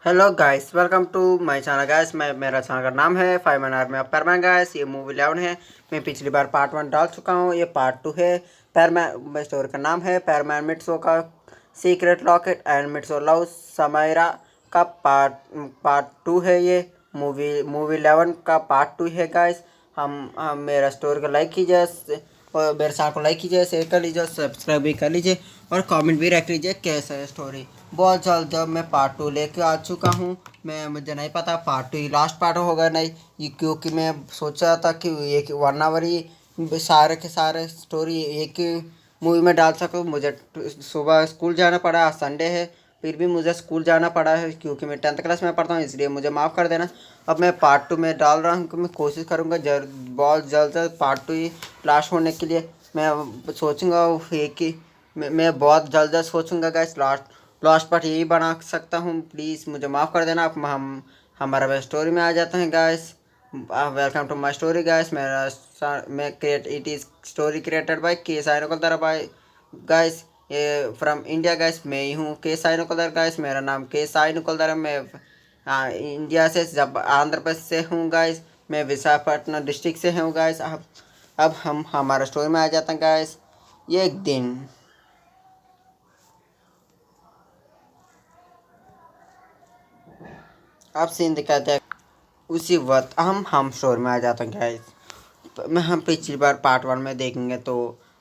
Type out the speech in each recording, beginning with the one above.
Hello guys, welcome to my channel guys. मेरा channel का नाम है 5 आर्मी ऑफ पैरमैन गाइस। ये मूवी 11 है। मैं पिछली बार पार्ट 1 डाल चुका हूँ, ये पार्ट 2 है। पैरमैन स्टोरी का नाम है पैरमैन मिट्सो का secret locket and Mitsuo love Samaira का पार्ट 2 है। ये मूवी 11 का पार्ट 2 है गाइस। हम मेरा स्टोरी को लाइक कीजिए और मेरे साथ को लाइक कीजिए, शेयर कर लीजिए, सब्सक्राइब भी कर लीजिए और कमेंट भी रख लीजिए कैसा है स्टोरी। बहुत जल्द जब मैं पार्ट 2 लेके आ चुका हूँ। मुझे नहीं पता पार्ट 2 ही लास्ट पार्ट होगा नहीं, ये क्योंकि मैं सोचा था कि एक 1 आवर ही सारे के सारे स्टोरी एक मूवी में डाल सकूँ। मुझे सुबह स्कूल जाना पड़ा, आज संडे है, फिर भी मुझे स्कूल जाना पड़ा है क्योंकि मैं 10th क्लास में पढ़ता हूँ, इसलिए मुझे माफ़ कर देना। अब मैं पार्ट 2 में डाल रहा हूँ कि मैं कोशिश करूँगा बहुत जल्द पार्ट 2 ही लास्ट होने के लिए मैं सोचूंगा। एक ही मैं बहुत जल्द सोचूंगा गाइस, लास्ट पार्ट यही बना सकता हूँ। प्लीज़ मुझे माफ़ कर देना। अब हम हमारा स्टोरी में आ जाते हैं guys. Welcome to my story guys. मैं create it is story created by के साइनोकलदर बाय गाइस, ये फ्रॉम इंडिया गाइस। मैं ही हूँ के साइनोकलदर गाइस, मेरा नाम के साइनोकलदर है। मैं इंडिया से, जब आंध्र प्रदेश से हूँ गाइस। मैं विशाखापट्टनम डिस्ट्रिक्ट से हूँ गाइस। अब हम हमारा स्टोरी में आ जाते हैं गाइस। ये एक दिन आप सीन दिखाते हैं, उसी वक्त हम स्टोर में आ जाते हैं गाइस। मैं हम पिछली बार पार्ट 1 में देखेंगे तो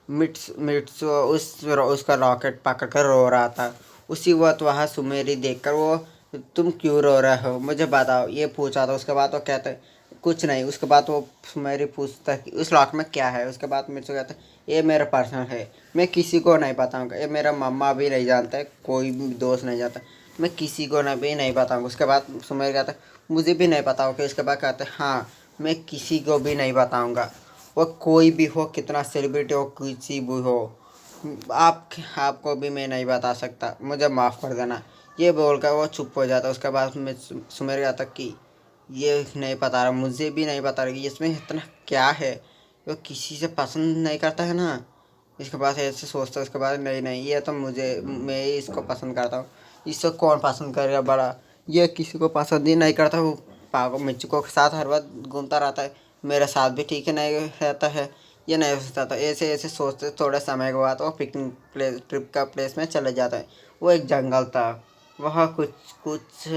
मिट्स मिट्स उसका रॉकेट पकड़ कर रो रहा था। उसी वक्त वहाँ सुमेरी देखकर वो, तुम क्यों रो रहे हो, मुझे बताओ, ये पूछा था। उसके बाद वो कहते कुछ नहीं। उसके बाद वो सुमेरी पूछता है कि उस लॉक में क्या है। उसके बाद मिट्स कहता है ये मेरा पर्सनल है, मैं किसी को नहीं बताऊँगा। ये मेरा मम्मा भी नहीं जानता है, कोई भी दोस्त नहीं जानता, मैं किसी को भी नहीं बताऊँगा। उसके बाद सुमेर कहता है मुझे भी नहीं पता होगा। इसके बाद कहते हैं हाँ, मैं किसी को भी नहीं बताऊँगा, वो कोई भी हो, कितना सेलिब्रिटी हो, किसी भी हो, आपको भी मैं नहीं बता सकता, मुझे माफ़ कर देना। ये बोलकर वो चुप हो जाता। उसके बाद मैं सुमेर कहता कि ये नहीं पता रहा, मुझे भी नहीं पता रहा कि इसमें इतना क्या है, वो किसी से पसंद नहीं करता है ना। इसके बाद ऐसे सोचता है। उसके बाद नहीं नहीं, ये तो मैं ही इसको पसंद करता हूँ, इसको कौन पसंद करेगा बड़ा, ये किसी को पसंद ही नहीं करता। वो पागल मिचुको के साथ हर वक्त घूमता रहता है, मेरा साथ भी ठीक है नहीं रहता है, ये नहीं हो सकता था। ऐसे ऐसे सोचते थोड़े समय के बाद वो पिकनिक प्लेस ट्रिप का प्लेस में चले जाता है। वो एक जंगल था, वहाँ कुछ कुछ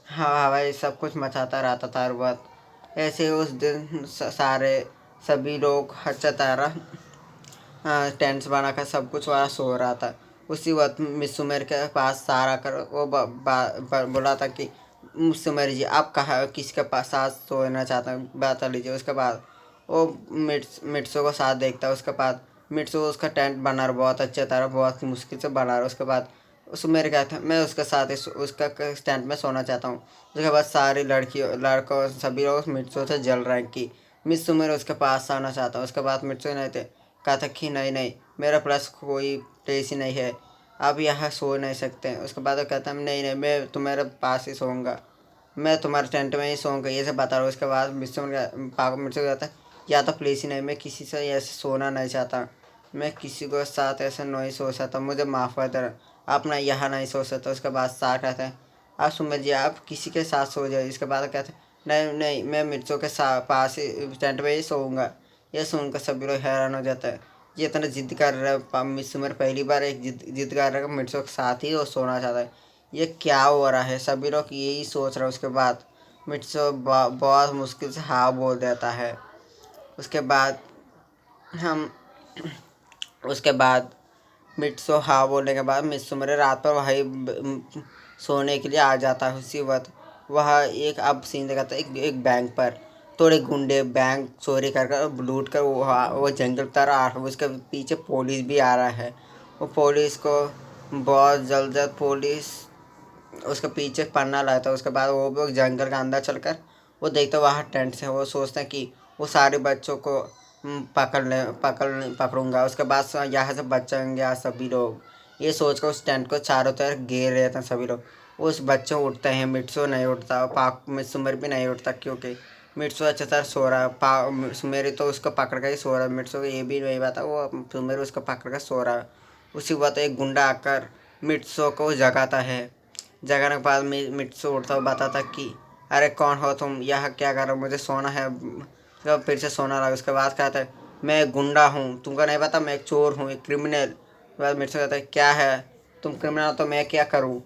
हाँ भाई सब कुछ मचाता रहता था हर वक्त। ऐसे उस दिन सारे सभी लोग अच्छा तारा टेंट्स बनाकर सब कुछ वहाँ सो रहा था। उसी वक्त मिस सुमेर के पास सारा कर वो बोला था कि सुमेर जी आप कहाँ किसके पास साथ सोना चाहते हैं, बता लीजिए। उसके बाद वो मिट्सो को साथ देखता है। उसके बाद मिट्सो उसका टेंट बना रहा, बहुत अच्छे तरह बहुत मुश्किल से बना रहा। उसके बाद सुमेर कहता है मैं उसके साथ उसका टेंट में सोना चाहता हूँ। उसके बाद सारी लड़कियों लड़कों सभी लोग मिट्सो से जल रहे हैं कि मिस सुमेर उसके पास आना चाहता हूँ। उसके बाद मिट्सो नहीं थे, कहा था कि नहीं नहीं, मेरा प्लस कोई प्लेस ही नहीं है, आप यहाँ सो नहीं सकते हैं। उसके बाद वो कहता है नहीं नहीं, मैं तुम्हारे पास ही सोऊंगा, मैं तुम्हारे टेंट में ही सोऊंगा, ये सब बता रहा हूँ। उसके बाद पापा मुझसे कहता है या तो प्लीज़ ही नहीं, मैं किसी से ऐसे सोना नहीं चाहता, मैं किसी को साथ ऐसे नहीं सो सकता, मुझे माफ़ कर देना, आप ना यहाँ नहीं सो सकते। उसके बाद सार कहते हैं आप सुमित जी आप किसी के साथ सो जाए। इसके बाद कहते हैं नहीं नहीं, मैं मिर्चों के साथ पास ही टेंट में ही सोऊंगा। ये सुनकर सभी लोग हैरान हो जाता है, ये इतना जिद कर रहा है। मिस उमर पहली बार एक जिद कर रहा है मिर्चों के साथ ही वो सोना चाहता है, ये क्या हो रहा है, सभी लोग यही सोच रहे हैं। उसके बाद मिर्चो बहुत मुश्किल से हाँ बोल देता है। उसके बाद हम उसके बाद मिट्सो हाँ बोलने के बाद मिस सुमरे रात पर वही सोने के लिए आ जाता है। उसी वक्त वह एक अब सीन दिखाता है, एक बैंक पर थोड़े गुंडे बैंक चोरी कर कर लूट कर वो जंगल तरह आ रहा है। उसके पीछे पुलिस भी आ रहा है। वो पुलिस को बहुत जल्द पुलिस उसके पीछे पन्ना लाता है। उसके बाद वो भी जंगल के अंदर चलकर वो देखते वहाँ टेंट से, वो सोचते हैं कि वो सारे बच्चों को पकड़ूंगा। उसके बाद यहाँ से बचेंगे आज सभी लोग, ये सोचकर उस टेंट को चारों तरफ घेर रहे थे सभी लोग। उस बच्चों उठते हैं, मिट्सो नहीं उठता, मिसुमर भी नहीं उठता क्योंकि मिट्सो अच्छी तरह सो रहा है। सुमेरी तो उसको पकड़ कर ही सो रहा है, मिट्सो को ये भी नहीं पता वो सुमेरी उसको पकड़ कर सो रहा है। उसी वक्त एक गुंडा आकर मिट्सो को जगाता है, जगाने के बाद मिट्सू उठता हुआ बताता कि अरे कौन हो तुम, यह क्या कर रहे हो, मुझे सोना है। तो फिर से सोना लगा। उसके बाद कहता है मैं एक गुंडा हूँ, तुमको नहीं पता, मैं एक चोर हूँ, एक क्रिमिनल। उसके बाद मिट्सू कहता है क्या है, तुम क्रिमिनल हो तो मैं क्या करूँ,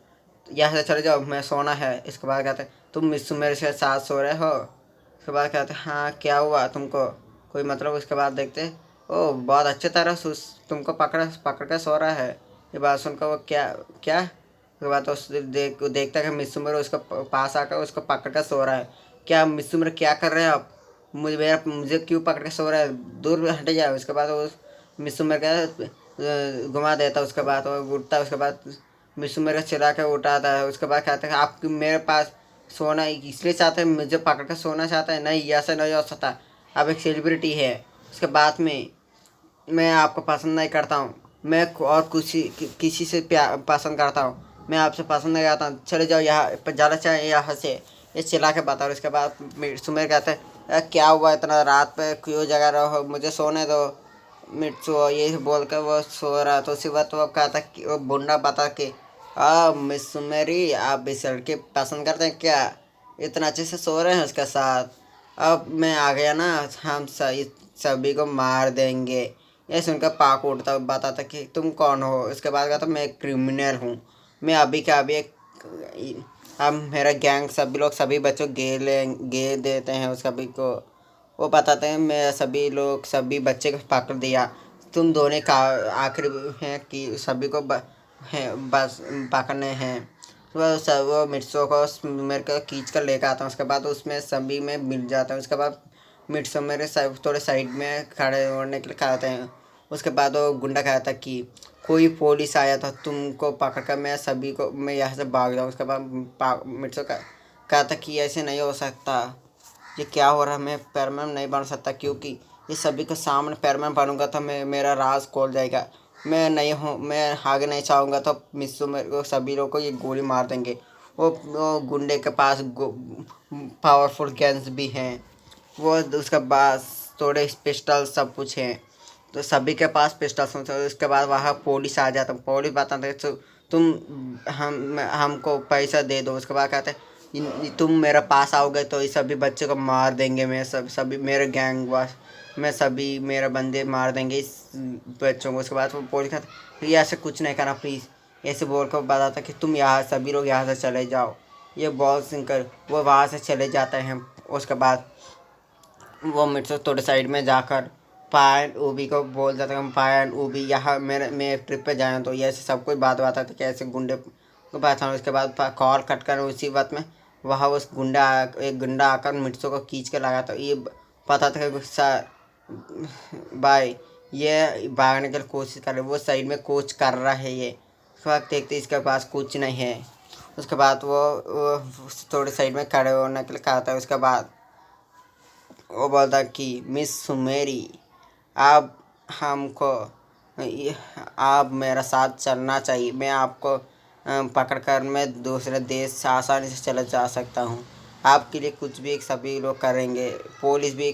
यहाँ से चले जाओ, मैं सोना है। इसके बाद कहते हैं तुम मिट्सू मेरे से साथ सो रहे हो। उसके बाद कहते हैं हाँ क्या हुआ तुमको, कोई मतलब। उसके बाद देखते ओ बहुत अच्छे तरह से तुमको पकड़ कर सो रहा है। ये बात सुनकर वो क्या क्या, उसके बाद तो देखता है कि मिस्सुमर उसको पास आकर उसको पकड़ कर सो रहा है। क्या मिस्सुमर क्या कर रहे हैं आप, मुझे क्यों पकड़ के सो रहा है, दूर हट जाए। उसके बाद वो मिस्सुमर का घुमा देता है। उसके बाद वो उठता है। उसके बाद मिस्सुमर का चिल्ला के उठाता है। उसके बाद कहते हैं आप मेरे पास सोना इसलिए चाहते हैं, मुझे पकड़ कर सोना चाहता है, नहीं ऐसा नहीं हो सकता, आप एक सेलिब्रिटी है। उसके बाद में मैं आपको पसंद नहीं करता हूँ, मैं और किसी से पसंद करता हूँ, मैं आपसे पसंद नहीं करता हूँ, चले जाओ यहाँ पर, जाना चाहिए यहाँ से, ये चिल्ला के बताओ। उसके बाद सुमेर कहते हैं क्या हुआ, इतना रात पे क्यों जगा रहे हो, मुझे सोने दो मिट्सू, ये बोल कर वो सो रहा। तो उसी वक्त वो कहता कि वो बुंडा बता के मिस सुमेरी आप इस लड़के पसंद करते हैं क्या, इतना अच्छे से सो रहे हैं उसके साथ, अब मैं आ गया ना, हम सभी को मार देंगे। ये सुनकर पाक उठता बताता कि तुम कौन हो। उसके बाद कहता मैं एक क्रिमिनल हूँ, मैं अभी का अभी एक, अब मेरा गैंग सभी लोग सभी बच्चों गे देते हैं उस सभी को। वो बताते हैं मैं सभी लोग सभी बच्चे को पकड़ दिया, तुम दोनों का आखिरी हैं कि सभी को बस पकड़ने हैं। वो मिर्चों को मेरे को खींच कर लेकर आता हूँ। उसके बाद उसमें सभी में मिल जाता है। उसके बाद मिर्चों मेरे थोड़े साइड में खड़े होने के लिए कहते हैं। उसके बाद वो गुंडा कहता कि कोई पुलिस आया था तुमको पकड़ कर, मैं सभी को मैं यहाँ से भाग जाऊँ। उसके बाद मिर्चों का कहता कि ऐसे नहीं हो सकता, ये क्या हो रहा है, मैं पैरमैन नहीं बन सकता, क्योंकि ये सभी के सामने पैरमैन बनूंगा तो मेरा राज खोल जाएगा, मैं नहीं हूँ, मैं आगे नहीं चाहूँगा तो मिस्सू मेरे को सभी लोग को ये गोली मार देंगे। वो गुंडे के पास पावरफुल गन्स भी हैं, वो उसके पास थोड़े पिस्टल सब कुछ हैं, तो सभी के पास पिस्टल्स होते हैं। उसके बाद वहाँ पुलिस आ जाता है। पुलिस बताते हैं तुम हमको पैसा दे दो। उसके बाद कहते हैं तुम मेरे पास आओगे तो इस सभी बच्चे को मार देंगे, मैं सभी मेरे गैंग वास मैं सभी मेरे बंदे मार देंगे इस बच्चों को। उसके बाद वो पुलिस कहते ये ऐसे कुछ नहीं करना प्लीज़, ऐसे बोल कर बताता कि तुम यहाँ सभी लोग यहाँ से चले जाओ। ये बॉस सिंकर वो वहाँ से चले जाते हैं। उसके बाद वो मिर्चो थोड़े साइड में जाकर पायन ऊबी को बोल देता है पायन ऊबी यहाँ मैं ट्रिप पे जाया, तो ये ऐसे सब कुछ बात आता था कैसे गुंडे को बात। उसके बाद कॉल कट कर उसी वक्त में वहाँ उस एक गुंडा आकर मिर्चों को खींच के लगा, तो ये पता था कि गुस्सा भाई ये भागने की कोशिश कर रहे, वो साइड में कोच कर रहा है। ये उस वक्त देखते इसके पास कुछ नहीं है। उसके बाद वो थोड़े साइड में खड़े होने के लिए कहा था। उसके बाद वो बोलता कि मिस सुमेरी आप हमको आप मेरा साथ चलना चाहिए, मैं आपको पकड़कर मैं दूसरे देश से आसानी से चला जा सकता हूँ, आपके लिए कुछ भी सभी लोग करेंगे, पुलिस भी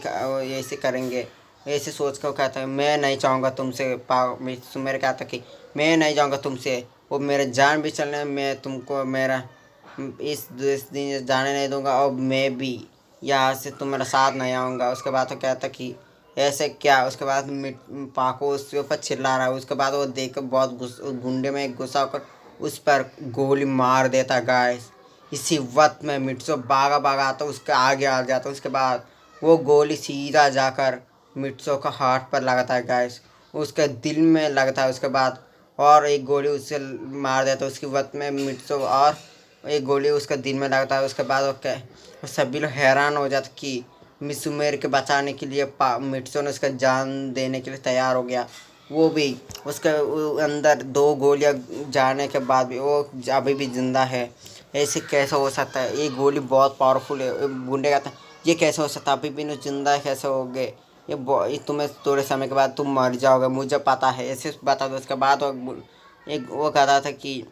ऐसे करेंगे। ऐसे सोच कर कहता है मैं नहीं चाहूँगा तुमसे मेरे कहता कि मैं नहीं जाऊँगा तुमसे, वो मेरे जान भी चलने मैं तुमको मेरा इस दिन जाने नहीं दूंगा, और मैं भी यहाँ से तुम्हारा साथ नहीं आऊँगा। उसके बाद तो कहता कि ऐसे क्या। उसके बाद पाको उसके ऊपर चिल्ला रहा है। उसके बाद वो देख कर बहुत गुंडे में गुस्सा होकर उस पर गोली मार देता गाइस। इसी वक्त में मिट्सो भागा आता उसके आगे आ जाता। उसके बाद वो गोली सीधा जाकर मिट्सो का हार्ट पर लगता है गाइस, उसके दिल में लगता है। उसके बाद और एक गोली उससे मार देता है। उसके वक्त में मिट्सो और एक गोली उसका दिल में लगता है। उसके बाद वो सभी लोग हैरान हो जाते कि मिसुमेर के बचाने के लिए मिट्सो ने उसका जान देने के लिए तैयार हो गया। वो भी उसके अंदर 2 गोलियां जाने के बाद भी वो अभी भी जिंदा है। ऐसे कैसे हो सकता है, ये गोली बहुत पावरफुल है। गुंडे कहते हैं ये कैसे हो सकता है, अभी भी जिंदा कैसे हो गए, ये तुम्हें थोड़े समय के बाद तुम मर जाओगे, मुझे पता है, ऐसे बता दो। उसके बाद वो कहता था कि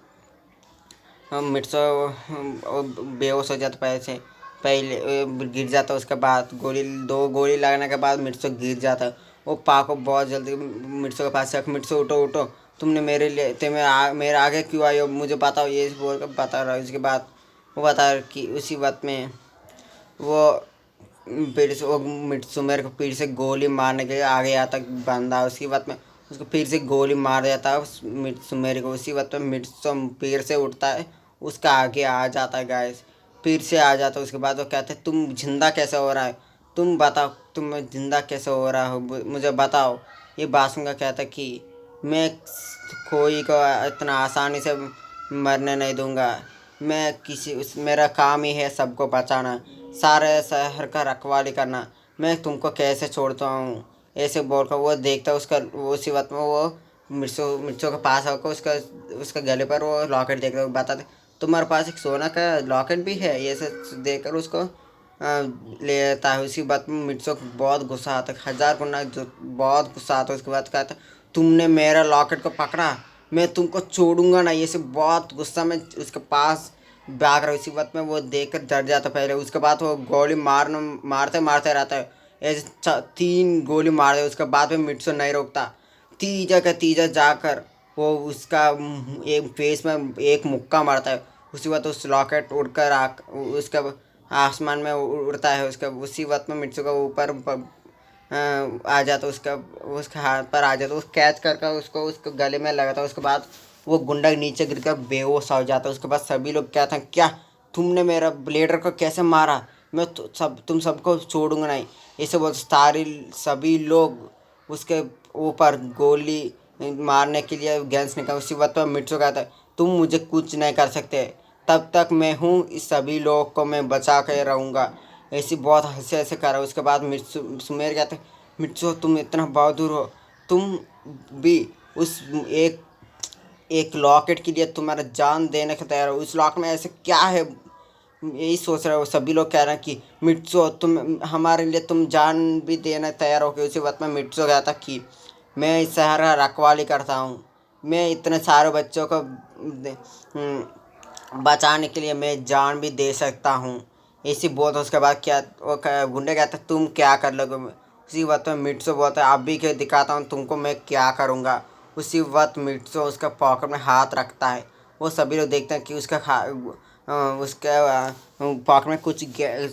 मिर्चो बेहोश हो जाता पहले गिर जाता। उसके बाद 2 गोली लगने के बाद मिर्चो गिर जाता। वो पाको बहुत जल्दी मिर्चो के पास से मिर्चो उठो उठो, तुमने मेरे लिए मेरे आगे क्यों आई हो, मुझे बताओ, ये बोल कर बता रहा है। उसके बाद वो बता कि उसी वक्त में वो फिर से वो मिट्सुमेर को फिर से गोली मारने के लिए आगे आता बंदा, उसकी वक्त में उसको फिर से गोली मार देता है मिट्सुमेर को। उसी वक्त में मिट्सु फिर से उठता है, उसका आगे आ जाता है गाइस, फिर से आ जाता है। उसके बाद वो कहते हैं तुम जिंदा कैसे हो रहा है, तुम बताओ तुम जिंदा कैसे हो रहा हो, मुझे बताओ। ये बात सुनकर कहता है कि मैं कोई को इतना आसानी से मरने नहीं दूंगा। मैं मेरा काम ही है सबको बचाना, सारे शहर का रखवाली करना। मैं तुमको कैसे छोड़ता हूँ। ऐसे बोलकर वो देखता है उसका, वो उसी वक्त में वो मिर्चों के पास आकर उसका उसका गले पर वो लॉकेट देखता है, बताते तुम्हारे पास एक सोना का लॉकेट भी है। ये सब देखकर उसको लेता है। उसी बात में मिर्चों को बहुत गुस्सा आता है, 1000 गुना जो बहुत गुस्सा आता है। उसके बाद कहता है तुमने मेरा लॉकेट को पकड़ा, मैं तुमको छोड़ूंगा ना। ये सब बहुत गुस्सा में उसके पास भाग रहा है। उसी वक्त में वो देख कर डर जाता पहले। उसके बाद वो गोली मारते मारते रहता है, ऐसे 3 गोली मार दे। उसके बाद में मिट्सो नहीं रोकता, तीजा का तीजा जाकर वो उसका एक फेस में एक मुक्का मारता है। उसी वक्त उस लॉकेट उड़कर उसका आसमान में उड़ता है। उसका उसी वक्त में मिट्सो का ऊपर आ जाता, उसका हाथ पर आ जाता, उस कैच करके उसको उसको गले में लगाता। उसके बाद वो गुंडा नीचे गिरकर बेहोश हो जाता है। उसके बाद सभी लोग क्या था, क्या तुमने मेरा ब्लेडर को कैसे मारा, मैं तुम सबको छोड़ूंगा नहीं। ऐसे बोल सारी सभी लोग उसके ऊपर गोली मारने के लिए गैस निकाल। उसी वक्त पर मिर्चो कहता है तुम मुझे कुछ नहीं कर सकते, तब तक मैं हूँ, इस सभी लोगों को मैं बचा कर रहूँगा। ऐसी बहुत हंसे हंसे करा। उसके बाद सुमेर कहते हैं मिर्चो तुम इतना बहादुर हो, तुम भी उस एक एक लॉकेट के लिए तुम्हारा जान देने को तैयार हो। उस लॉकेट में ऐसे क्या है, यही सोच रहे हो। सभी लोग कह रहे हैं कि मिट्सो तुम हमारे लिए तुम जान भी देने तैयार हो। कि उसी वक्त में मिट्सो कहता कि मैं इस शहर का रखवाली करता हूँ, मैं इतने सारे बच्चों को बचाने के लिए मैं जान भी दे सकता हूँ। ऐसी बोलता। उसके बाद क्या वो गुंडे कहते तुम क्या कर लोगे। उसी वक्त में मिट्सो बोलता है अभी के दिखाता हूँ तुमको मैं क्या करूँगा। उसी वक्त मिट्सो उसका पॉकेट में हाथ रखता है। वो सभी लोग देखते हैं कि उसका पॉकेट में कुछ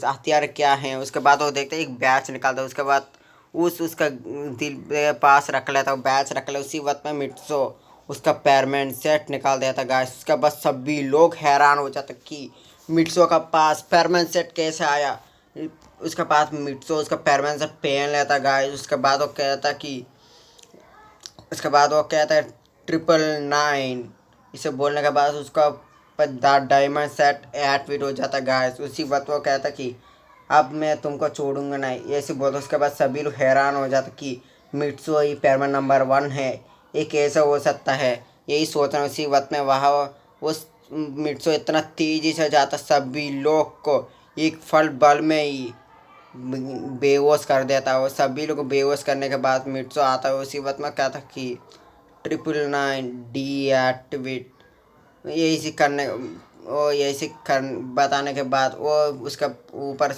हथियार क्या है। उसके बाद वो देखते हैं एक बैच निकालता है। उसके बाद उसका दिल के पास रख लेता है, बैच रख ले। उसी वक्त में मिट्सो उसका पेरमेंट सेट निकाल देता गाइस। उसके बाद सभी लोग हैरान हो जाते कि मिट्सो का पास पेरमेंट सेट कैसे आया। उसके पास मिट्सो उसका पेरमेंट सेट पहन लेता गाइस। उसके बाद वो कहता है 999। इसे बोलने के बाद उसका डायमंड सेट एक्टिवेट हो जाता गाइस। उसी वक्त वो कहता कि अब मैं तुमको छोड़ूंगा नहीं, ऐसे बोलता। उसके बाद सभी लोग हैरान हो जाते कि मिट्सो ही पेरमेंट नंबर 1 है, ये कैसे हो सकता है। यही सोच रहा। उसी वक्त में वहाँ उस मिट्सो इतना तेजी से जाता सभी लोग को एक फल बल में ही बेहोश कर देता है। वो सभी लोग बेहोश करने के बाद मिट्सो आता है। उसी वक्त में कहता कि 999 डीएक्टिवेट। यही सी करने वो यही सी कर बताने के बाद वो उसका ऊपर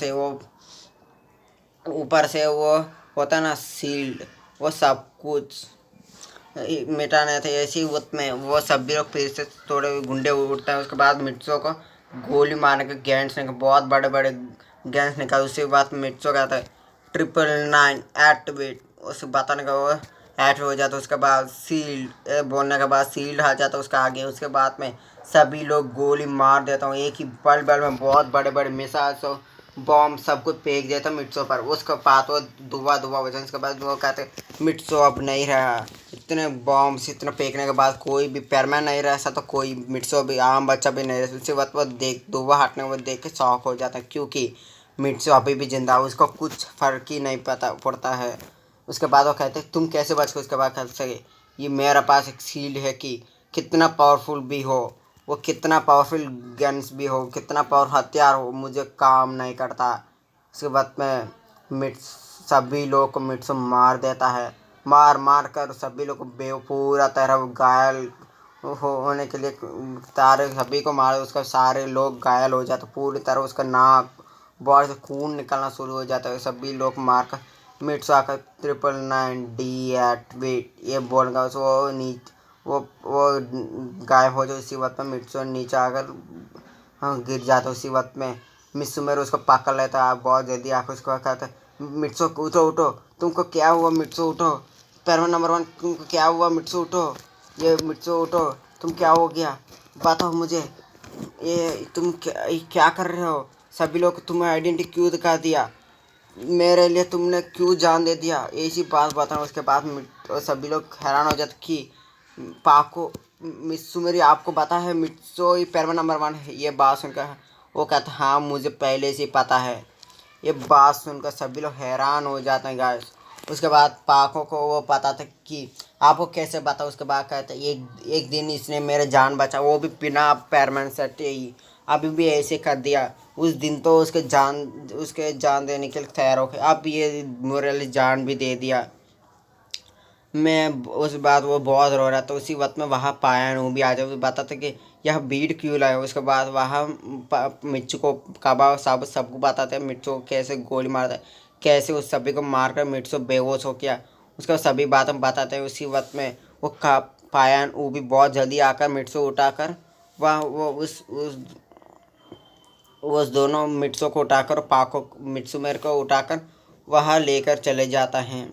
से वो होता ना सील्ड, वो सब कुछ मिटाने थे। ऐसी वक्त में वो सभी लोग फिर से थोड़े गुंडे उठते हैं। उसके बाद मिर्चों को गोली मारने के गैंस निकल, बहुत बड़े बड़े गैंस निकाल। उसी बाद मिर्चों का आता है 999 एक्टिवेट। उसे बताने का वो एक्टिव हो जाता है। उसके बाद सील्ड बोलने के बाद सील्ड आ जाता है उसका आगे। उसके बाद में सभी लोग गोली मार देता हूँ, एक ही बल में बहुत बड़े बड़े मिसाइल बॉम्ब सब कुछ फेंक देता मिट्सो पर। उसके बाद वो धुआं धुआं हो जाता। उसके बाद वो कहते मिट्सो अब नहीं रहा। इतने बॉम्ब इतना फेंकने के बाद कोई भी पेरमैन नहीं रह सकता, तो कोई मिट्सो भी आम बच्चा भी नहीं रह सकता। उसी वक्त वो धुआं हटने को देख के शॉक हो जाता है, क्योंकि मिट्सो अभी भी जिंदा है, उसको कुछ फर्क ही नहीं पड़ता है। उसके बाद वो कहते तुम कैसे बच गए। उसके बाद कहते सके ये मेरे पास एक शील्ड है कि कितना पावरफुल भी हो, वो कितना पावरफुल गन्स भी हो, कितना पावरफुल हथियार हो, मुझे काम नहीं करता। उसके बाद में मिट्स सभी लोग को मिट्सो मार देता है। मार मार कर सभी लोग को पूरा तरह घायल होने के लिए सारे सभी को मार। उसका सारे लोग घायल हो जाते पूरी तरह। उसका नाक बॉडी से खून निकलना शुरू हो जाता है। सभी लोग मार कर मिट्सो आकर 999 डीएक्टिवेट ये बोलकर उसको वो गायब हो जाए। उसी वक्त में मिट्सू नीचे आकर हाँ गिर जाता। उसी वक्त में मित्सुमेरु उसको पकड़ लेता है। आप बहुत जल्दी आकर उसको कहता है मिट्सू उठो उठो, तुमको क्या हुआ मिट्सू उठो, पैरवा नंबर 1 तुमको क्या हुआ मिट्सू उठो, ये मिट्सू उठो, तुम क्या हो गया बताओ मुझे, ये तुम क्या कर रहे हो, सभी लोग तुम्हें आइडेंटिटी क्यों दिखा दिया, मेरे लिए तुमने क्यों जान दे दिया, ऐसी बात बताओ। उसके बाद सभी लोग हैरान हो जाते कि पाको मित्सु मेरी आपको पता है मित्सो ये पैरवा नंबर 1 है। ये बात सुनकर वो कहता है हाँ मुझे पहले से ही पता है। ये बात सुनकर सभी लोग हैरान हो जाते हैं गाइस। उसके बाद पाको को वो पता था कि आपको कैसे बता। उसके बाद कहते हैं एक दिन इसने मेरे जान बचा, वो भी बिना पैरमैन सेट ही अभी भी ऐसे कर दिया। उस दिन तो उसके जान देने के लिए तैयार हो गए, अब ये मेरे लिए जान भी दे दिया। मैं उस बात वो बहुत रो रहा था। उसी वक्त में वहाँ पाया वो भी आ जाए बताता कि यह भीड़ क्यों लाए। उसके बाद वहाँ मिर्चू को काबा सबको बताते हैं मिर्चू को कैसे गोली मारता है, कैसे उस सभी को मारकर मिर्चू बेहोश हो गया। उसका सभी बात हम बताते हैं। उसी वक्त में वो पायन वो भी बहुत जल्दी आकर मिर्चू उठाकर वह वो उस दोनों मिर्चों को उठाकर पाको मिर्चू मेरे को उठाकर वहाँ लेकर चले जाता है।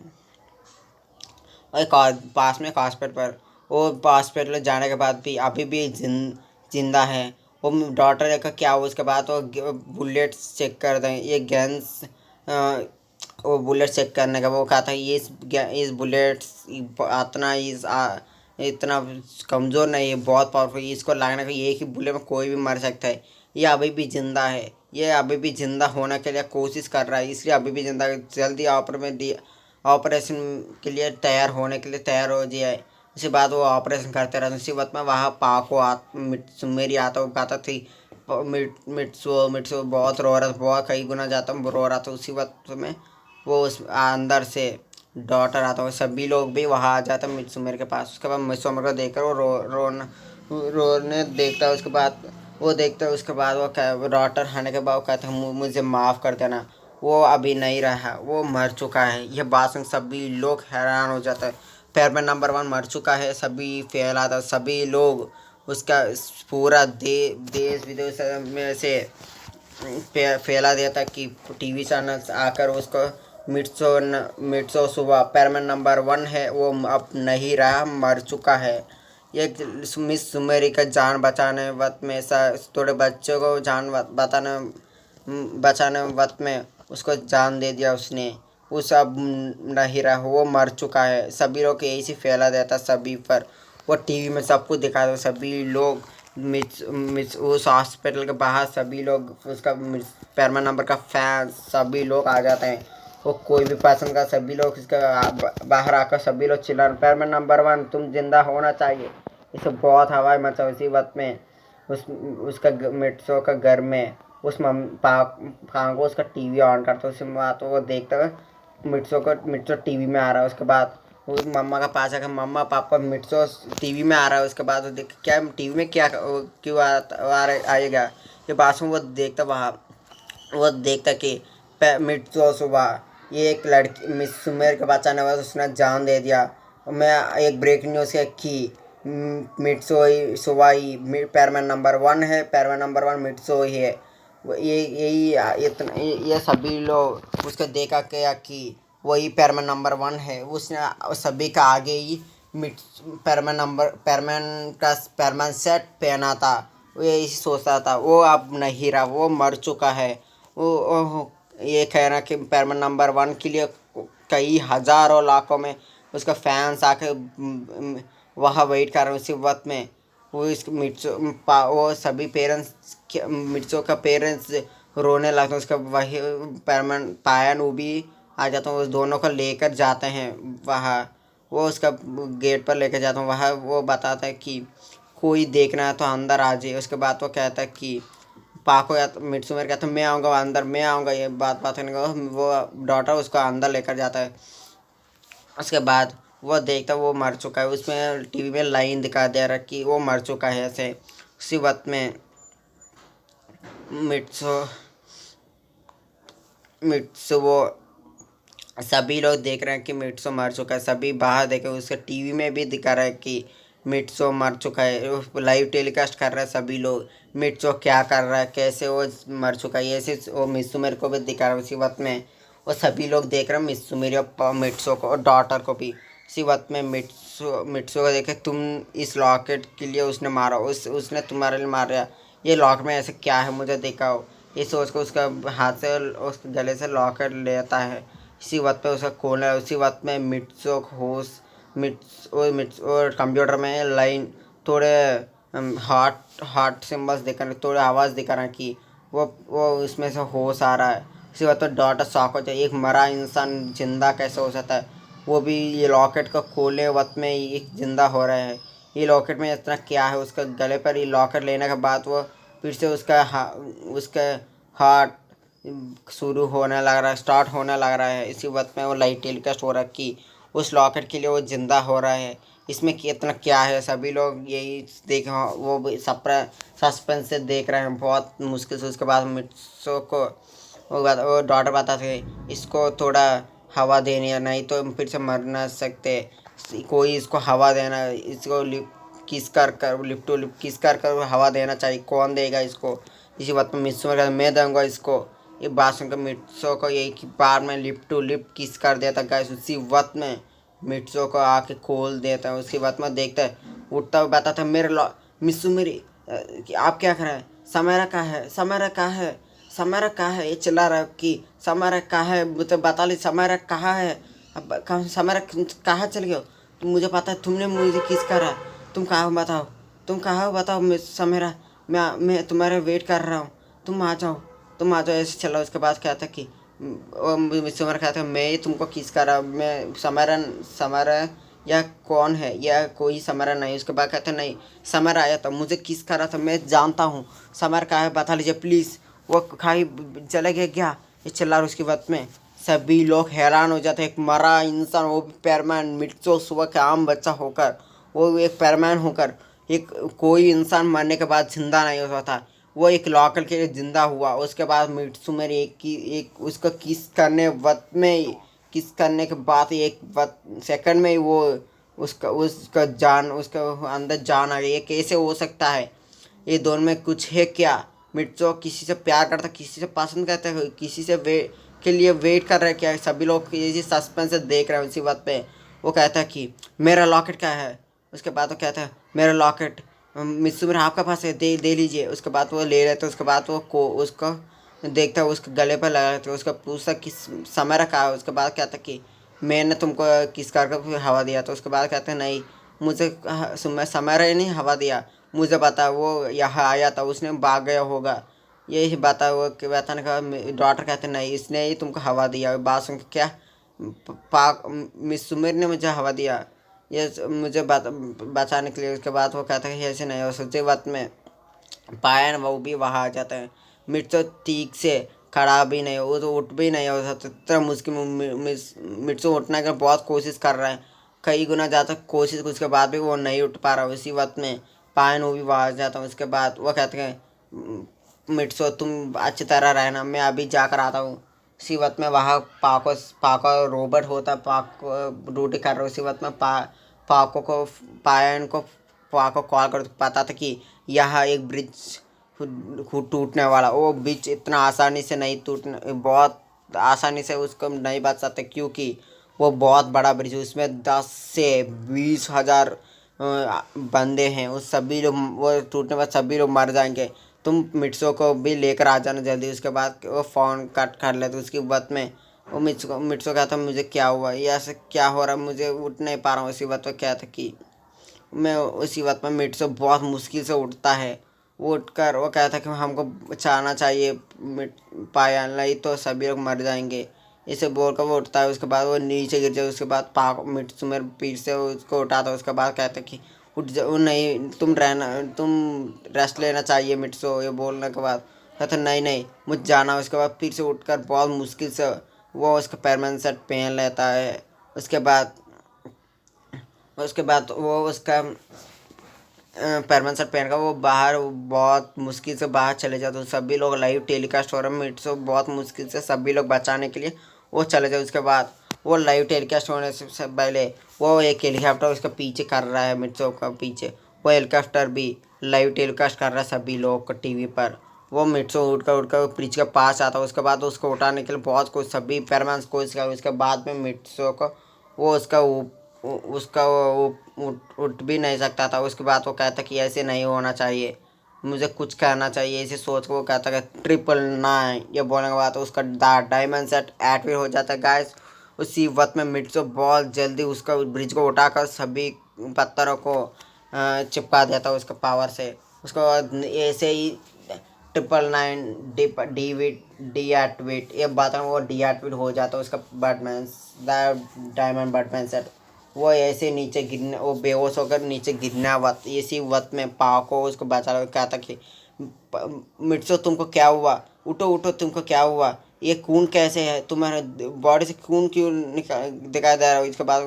और पास में एक हॉस्पिटल पर वो हॉस्पिटल जाने के बाद भी अभी भी जिंदा है। वो डॉक्टर का क्या हुआ उसके बाद वो बुलेट चेक कर दें ये गन्स वो बुलेट चेक करने का वो कहा था ये इस बुलेट इतना कमज़ोर नहीं है, बहुत पावरफुल, इसको लगने का एक ही बुलेट में कोई भी मर सकता है। ये अभी भी ज़िंदा है, ये अभी भी ज़िंदा होने के लिए कोशिश कर रहा है, इसलिए अभी भी ज़िंदा जल्दी ऑपरेशन के लिए तैयार होने के लिए तैयार हो जाए। उसके बाद वो ऑपरेशन करते रहते। उसी वक्त में वहाँ पाको मेरी आता वो कहता थी मिट्सू मिट्सू बहुत रो रहा था, बहुत कई गुना जाता रो रहा था। उसी वक्त में वो उस अंदर से डॉटर आता है, सभी लोग भी वहाँ आ जाते हैं मित्सुमेर के पास। उसके बाद मित्सुमेर को देखकर वो रोने देखता है। उसके बाद वो देखता है। उसके बाद वो डॉटर आने के बाद वो कहता है मुझे माफ़ कर देना, वो अभी नहीं रहा, वो मर चुका है। यह बात सुन सभी लोग हैरान हो जाते हैं। पैरमैन नंबर 1 मर चुका है, सभी फैला था, सभी लोग उसका पूरा देश विदेश में से फैला दिया था कि टीवी चैनल आकर उसको मिट्सो सुबह पैरमैन नंबर 1 है वो अब नहीं रहा, मर चुका है। ये मिस सुमेरी का जान बचाने वक्त में थोड़े बच्चों को जान बचाने वक्त में उसको जान दे दिया उसने। उस अब नहीं रहा, वो मर चुका है। सभी लोग यही से फैला देता सभी पर। वो टीवी में सब कुछ दिखाता, सभी लोग उस हॉस्पिटल के बाहर सभी लोग उसका पैरमा नंबर का फैन सभी लोग आ जाते हैं। वो कोई भी पसंद का सभी लोग इसका बाहर आकर सभी लोग चिल्ला पैरमा नंबर 1 तुम जिंदा होना चाहिए। इसे बहुत हवाई मचा। उसी वक्त में उसका मिट्सो का घर में उस पांगो उसका टीवी ऑन करता है। उस बात वो देखता है मिट्सो टीवी में आ रहा है। उसके बाद वो मम्मा का पास आकर मम्मा पापा मिट्सो टीवी में आ रहा है। उसके बाद वो देख क्या टीवी में क्या क्यों आएगा ये बात सुन वो देखता वहाँ वो देखता कि मिट्सो सुबह ये एक लड़की मिस सुमेर के बचाने वाला उसने जान दे दिया। मैं एक ब्रेकिंग न्यूज़ की मिट्सो सुवाई पैरमैन नंबर 1 है, पैरमैन नंबर 1 मिट्सो ही है। ये यही इतना ये सभी लोग उसको देखा क्या कि वही पैरमैन नंबर 1 है। उसने सभी का आगे ही पैरमैन सेट पहना था। वो यही सोचता था वो अब नहीं रहा, वो मर चुका है। वो ये कहना कि पैरमैन नंबर 1 के लिए कई हज़ारों लाखों में उसका फैंस आके वहाँ वेट कर रहे हैं। उसी वक्त में वो इस वो सभी पेरेंट्स मिर्चों का पेरेंट्स रोने लगते हैं। उसका वही पायन वो भी आ जाता हूँ, उस दोनों को लेकर जाते हैं वहाँ। वो उसका गेट पर लेकर जाता हूँ वहाँ। वो बताता है कि कोई देखना है तो अंदर आ जाए। उसके बाद वो कहता है कि पाको या तो मिट्सुमेर कहता है मैं आऊँगा अंदर, मैं आऊँगा। ये बात करने का वो डॉटर उसको अंदर लेकर जाता है। उसके बाद वो देखता वो मर चुका है। उसमें टीवी में लाइन दिखा दे रहा कि वो मर चुका है ऐसे। उसी वक्त में मिट्सो मिट्सो वो सभी लोग देख रहे हैं कि मिट्सो मर चुका है। सभी बाहर देखे उसके टीवी में भी दिखा रहा है कि मिट्सो मर चुका है। लाइव टेलीकास्ट कर रहा है सभी लोग, मिट्सो क्या कर रहा है, कैसे वो मर चुका है, ऐसे वो मित्सु मेरे को भी दिखा रहा है उसी वक्त में। वो सभी लोग देख रहे हैं मित्सु मेरी और मिट्सो को और डॉटर को भी। इसी वक्त में मिट्सो मिट्सो को देखे, तुम इस लॉकेट के लिए उसने मारा, उसने तुम्हारे लिए मारा, ये लॉक में ऐसे क्या है मुझे दिखाओ। ये सोच कर उसका हाथ से उसके गले से लॉकेट लेता है। इसी वक्त पे उसका खोलना है। उसी वक्त में मिट्सो होश मिट्स और कंप्यूटर में लाइन थोड़े हार्ट हार्ट सिम्बल्स दिखा रहे, थोड़े आवाज़ दिखा रहा है कि वो उसमें से होश आ रहा है। इसी वक्त तो डॉटर शॉक हो जाए, एक मरा इंसान जिंदा कैसे हो सकता है, वो भी ये लॉकेट को खोलने वक्त में एक जिंदा हो रहा है। ये लॉकेट में इतना क्या है, उसका गले पर ये लॉकेट लेने के बाद वो फिर से उसका हार्ट शुरू होने लग रहा है, स्टार्ट होने लग रहा है। इसी वक्त में वो लाइट टेलीकास्ट हो रहा है कि उस लॉकेट के लिए वो जिंदा हो रहा है। इसमें कितना क्या है, सभी लोग यही देख, वो भी सस्पेंस से देख रहे हैं बहुत मुश्किल से। उसके बाद मिट्सो को वो डॉटर बताते इसको थोड़ा हवा देनी है, नहीं तो फिर से मर ना सकते, कोई इसको हवा देना, इसको लिप किस कर लिप टू लिप किस कर हवा देना चाहिए, कौन देगा इसको। इसी बात में मिट्सो में कहता मैं दूंगा इसको। ये बात सुनकर मिट्सो को एक बार में लिप टू लिप किस कर देता गाइस। उसी वक्त में मिट्सो को आके खोल देता है। उसके बाद में देखता है, उठता हुआ बताता है मिस्सू मेरी कि आप क्या कर रहे हैं, समारा कहाँ है, समारा कहाँ है, समारा कहाँ है, ये चिल्ला रहा है कि समारा कहाँ है, मुझे बता ली समारा कहाँ है। अब कहाँ समारा कहाँ चल गए हो, मुझे पता है तुमने मुझे किस करा, तुम कहाँ हो बताओ, तुम कहाँ हो बताओ, समारा मैं तुम्हारा वेट कर रहा हूँ, तुम आ जाओ, तुम आ जाओ, ऐसे चला। उसके बाद क्या था कि समर कहता है मैं तुमको किस कर रहा, मैं समरन समर या कौन है, या कोई समरा नहीं। उसके बाद कहते नहीं समर आया था मुझे किस कर रहा था, मैं जानता हूँ समर का है, बता लीजिए प्लीज़। वो खाई चले गए क्या, ये चिल्ला रहा। उसकी बात में सभी लोग हैरान हो जाते, एक मरा इंसान, वो भी पैरमैन मिट्सो सुबह का आम बच्चा होकर, वो एक पैरमैन होकर, एक कोई इंसान मरने के बाद जिंदा नहीं होता था, वो एक लॉकर के लिए जिंदा हुआ। उसके बाद मिट्सू मेरी एक उसको किस करने वक्त में, किस करने के बाद एक सेकंड में ही वो उसका उसका जान उसका अंदर जान आ गई। ये कैसे हो सकता है, ये दोनों में कुछ है क्या। मिट्सू किसी से प्यार करता, किसी से पसंद करता है, किसी से के लिए वेट कर रहा है क्या, सभी लोग ये सस्पेंस से देख रहे हैं। उसी बात पे वो कहता है कि मेरा लॉकेट क्या है। उसके बाद वो कहता है मेरा लॉकेट मिस्सू मेरा आपका पास है, दे दे लीजिए। उसके बाद वो ले लेते, उसके बाद वो को उसको देखता है, उसके गले पर लगा लेते, उसका पूछता किस समय रखा है। उसके बाद कहता कि मैंने तुमको किस कर हवा दिया। तो उसके बाद कहते हैं नहीं मुझे समय नहीं हवा दिया, मुझे पता वो यहाँ आया था, उसने भाग गया होगा, यही बता वो बताने का। डॉक्टर कहते नहीं इसने ही तुमको हवा दिया। बात सुन के क्या पाक मिस सुमेर ने मुझे हवा दिया, ये मुझे बचाने के लिए। उसके बाद वो कहता है कि ऐसे नहीं हो सकते। बात में पायन वो भी वहाँ आ जाता है। मिर्च तो ठीक से खड़ा भी नहीं, वो तो उठ भी नहीं हो सकता, इतना मुश्किल। मिर्च उठने की बहुत कोशिश कर रहा है, कई गुना ज़्यादा कोशिश, उसके बाद भी वो नहीं उठ पा रहा। उसी वक्त में पायन वो भी वहाँ आ जाता है। उसके बाद वो कहते हैं मिट्सो तुम अच्छी तरह रहना, मैं अभी जाकर आता हूँ। उसी वक्त में वहाँ पाको रोबोट होता, पाको ड्यूटी कर रहा है। उसी वक्त में पाको को पायन को पाको कॉल कर पता था कि यहाँ एक ब्रिज टूटने वाला, वो ब्रिज इतना आसानी से नहीं टूटने, बहुत आसानी से उसको नहीं बच सकते, क्योंकि वो बहुत बड़ा ब्रिज है, उसमें 10 से 20 हज़ार बंदे हैं। उस सभी लोग वो टूटने पर सभी लोग मर जाएंगे, तुम मिट्सो को भी लेकर आ जाना जल्दी। उसके बाद वो फ़ोन कट कर लेते। उसकी बात में वो मिट्सो कहता मुझे क्या हुआ, ये ऐसे क्या हो रहा है, मुझे उठ नहीं पा रहा हूँ। उसी बात पर क्या था कि मैं उसी बात में मिट्सो बहुत मुश्किल से उठता है। वो उठकर वो कहता कि हमको बचाना चाहिए पाया, नहीं तो सभी लोग मर जाएंगे। इसे बोलकर वो उठता है। उसके बाद वो नीचे गिर जाए। उसके बाद पाक मिट्सो मेरे पीठ से उसको उठाता है। उसके बाद कहता कि उठ जाओ, नहीं तुम रहना, तुम रेस्ट लेना चाहिए मिट्सो। ये बोलने के बाद कहता नहीं नहीं मुझे जाना। उसके बाद फिर से उठकर बहुत मुश्किल से वो उसका परमानेंट सेट पहन लेता है। उसके बाद वो उसका परमानेंट सेट पहन कर वो बाहर बहुत मुश्किल से बाहर चले जाते। तो सभी लोग लाइव टेलीकास्ट हो रहा है, मिट्सो बहुत मुश्किल से सभी लोग बचाने के लिए वो चले जाए। उसके बाद वो लाइव टेलीकास्ट होने से पहले वो एक हेलीकॉप्टर उसका पीछे कर रहा है, मिर्चो का पीछे वो हेलीकॉप्टर भी लाइव टेलीकास्ट कर रहा है सभी लोग को टीवी पर। वो मिर्चो उड़ कर ब्रिज के पास आता है। उसके बाद उसको उठाने के लिए बहुत कुछ सभी पैरमैन कोशिश कर। उसके बाद में मिर्चो को वो उसका उठ भी नहीं सकता था। उसके बाद वो कहता कि ऐसे नहीं होना चाहिए, मुझे कुछ करना चाहिए। इसे सोच के वो कहता है 999। ये बोलने के बाद उसका डायमंड सेट एक्टिवेट हो जाता है गाइस। उसी वक्त में मिर्चो बहुत जल्दी उसका ब्रिज को उठाकर सभी पत्थरों को चिपका देता है उसका पावर से। उसके बाद ऐसे ही 999 डीएक्टिवेट ये बात वो डीएक्टिवेट हो जाता है उसका बैटमैन डायमंड बैटमैन सेट। वो ऐसे नीचे गिरने वो बेहोश होकर नीचे गिरना वक्त इसी वक्त में पाको उसको बचा क्या था कि मिर्चो तुमको क्या हुआ, उठो उठो, तुमको क्या हुआ, ये खून कैसे है, तुम्हारे बॉडी से खून क्यों दिखाई दे रहा है। इसके बाद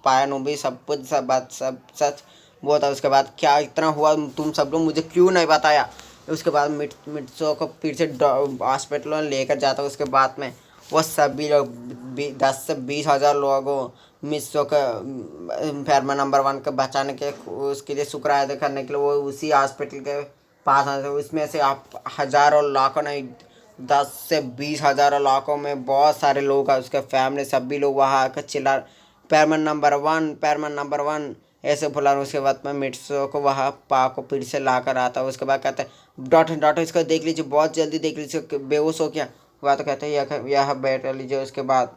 पाया नो भी सब कुछ सब बात सब सच वो था। उसके बाद क्या इतना हुआ, तुम सब लोग मुझे क्यों नहीं बताया। उसके बाद मिर्चो को फिर से हॉस्पिटल में लेकर जाता है। उसके बाद में वो सभी लोग 10 से 20 हज़ार लोगों मिर्चो का फैरमा नंबर 1 को बचाने के उसके लिए शुक्रिया अदा करने के लिए वो उसी हॉस्पिटल के पास आते। उसमें से आप हज़ारों लाखों नहीं 10 से 20 हज़ारों लाखों में बहुत सारे लोग हैं उसके फैमिली सभी लोग वहाँ आकर चिल्ला पैरमैन नंबर 1 ऐसे बोला। उसके बाद में मिर्चो को वहाँ पा को फिर से ला कर आता है। उसके बाद कहते हैं डॉक्टर इसको देख लीजिए, बहुत जल्दी देख लीजिए, बेहोश हो गया। वह तो कहते हैं यह बैठ लीजिए। उसके बाद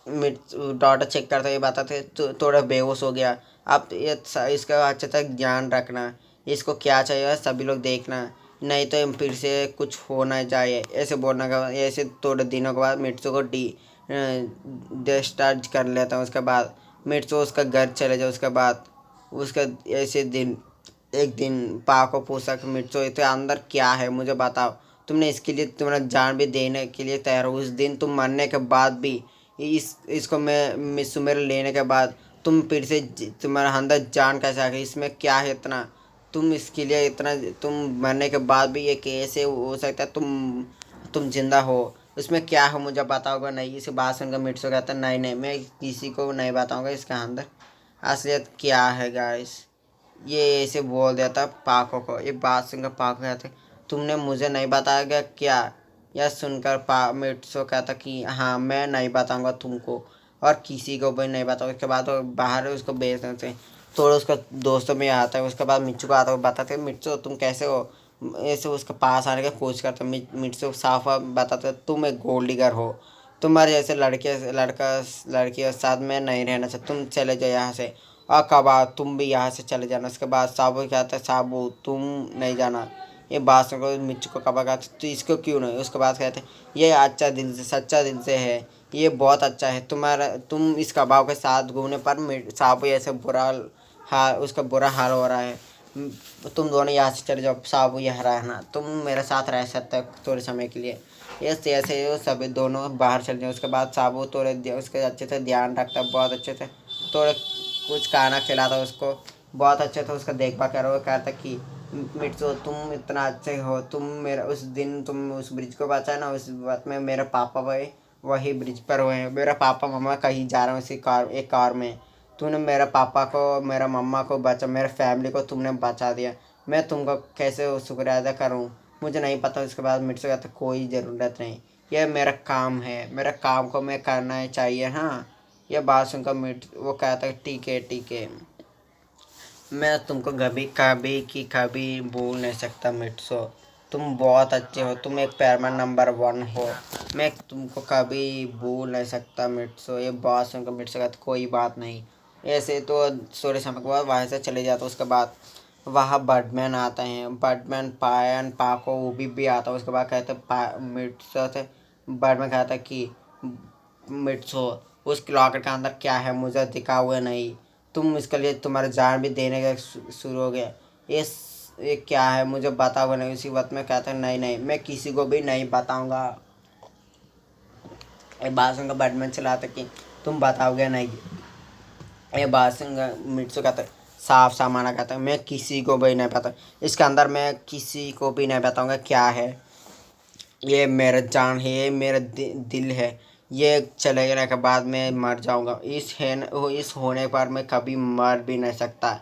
डॉक्टर चेक करते ये बताते थोड़ा बेहोश हो गया। अब ये इसका अच्छे तक ध्यान रखना, इसको क्या चाहिए सभी लोग देखना, नहीं तो फिर से कुछ होना चाहिए। ऐसे बोलने के बाद ऐसे थोड़े दिनों के बाद मिर्चो को डिस्चार्ज कर लेता हूँ। उसके बाद मिर्चो उसका घर चले जाए। उसके बाद उसका ऐसे दिन एक दिन पा को पूछा कि मिर्चो इतने अंदर क्या है मुझे बताओ, तुमने इसके लिए तुम्हारा जान भी देने के लिए तैयार हो। उस दिन तुम मरने के बाद भी इसको मैं मिस मेरे लेने के बाद तुम फिर से तुम्हारा अंदर जान कैसे आ गई, इसमें क्या है इतना, तुम इसके लिए इतना, तुम मरने के बाद भी ये कैसे हो सकता है, तुम जिंदा हो, उसमें क्या हो मुझे बताओगे नहीं। इसे बात सुनकर मिर्चो कहता नहीं नहीं मैं किसी को नहीं बताऊंगा इसका अंदर असलियत क्या है गाइस। ये ऐसे बोल देता पाको को। ये बात सुनकर पाको कहते तुमने मुझे नहीं बताया क्या। यह सुनकर मिर्चो कहता कि हाँ मैं नहीं बताऊंगा तुमको और किसी को भी नहीं बताऊंगा। उसके बाद वो बाहर उसको बेच देते हैं। थोड़ा उसका दोस्तों में आता है। उसके बाद मिर्चो को आता है, बताते मिर्चो तुम कैसे हो, ऐसे उसके पास आने का कोशिश करते। मिर्चो साफ बताते तुम एक गोल्ड डिगर हो, तुम्हारे जैसे लड़की के साथ मैं नहीं रहना चाहता, तुम चले जाओ यहाँ से। और कबा तुम भी यहाँ से चले जाना। उसके बाद साबू कहता है साबू तुम नहीं जाना। ये बात सुनकर मिर्चू को कबा कहते तो इसको क्यों नहीं। उसके बाद कहते ये अच्छा दिल से सच्चा दिल से है, ये बहुत अच्छा है, तुम इस कबाब के साथ घूमने पर साबू ऐसे उसका बुरा हाल हो रहा है। तुम दोनों यहाँ से चले जाओ, साबू यहाँ रहना, तुम मेरे साथ रह सकते हो थोड़े समय के लिए। ये ऐसे वो सभी दोनों बाहर चले जाए। उसके बाद साबू थोड़े उसके अच्छे से ध्यान रखता है, बहुत अच्छे से थोड़े कुछ खाना खिलाता उसको, बहुत अच्छे से उसका देखभाल करो। वो कहता कि मिर्चो तुम इतना अच्छे हो, तुम मेरा उस दिन तुम उस ब्रिज को बचाए ना, उस वक्त में मेरे पापा वही ब्रिज पर हुए हैं। मेरा पापा मम्मा कहीं जा रहे हैं उसी एक कार में, तूने मेरे पापा को मेरा मम्मा को बचा, मेरे फैमिली को तुमने बचा दिया, मैं तुमको कैसे शुक्रिया अदा करूँ मुझे नहीं पता। उसके बाद मिर्चो कहता कोई ज़रूरत नहीं, यह मेरा काम है, मेरा काम को मैं करना चाहिए। हाँ यह बात सुनकर वो कहता है ठीक है मैं तुमको कभी की कभी भूल नहीं सकता मिर्चो, तुम बहुत अच्छे हो, तुम एक पैरमैन नंबर 1 हो, मैं तुमको कभी भूल नहीं सकता मिर्चो। ये बात सुनकर मिर्चो कहता कोई बात नहीं। ऐसे तो थोड़े समय के बाद वहाँ से चले जाते। उसके बाद वहाँ बर्डमैन आते हैं, बर्डमैन पायन पाको वो भी आता है। उसके बाद कहते मिर्चो से बर्डमैन कहता है कि मिर्चो उस लॉकेट के अंदर क्या है मुझे दिखा हुआ नहीं, तुम इसके लिए तुम्हारा जान भी देने का शुरू हो गया, ये क्या है मुझे बताओगे नहीं। उसी वक्त में कहते हैं नहीं नहीं मैं किसी को भी नहीं बताऊंगा। ये बात सुनकर बैटमैन चलाता कि तुम बताओगे नहीं। ये बात सुनकर मिर्चो कहता है साफ सामाना कहता है मैं किसी को भी नहीं पता, इसके अंदर मैं किसी को भी नहीं बताऊंगा क्या है। ये मेरा जान है, ये मेरा दिल है। ये चले जाने के बाद मैं मर जाऊंगा। इस होने पर मैं कभी मर भी नहीं सकता।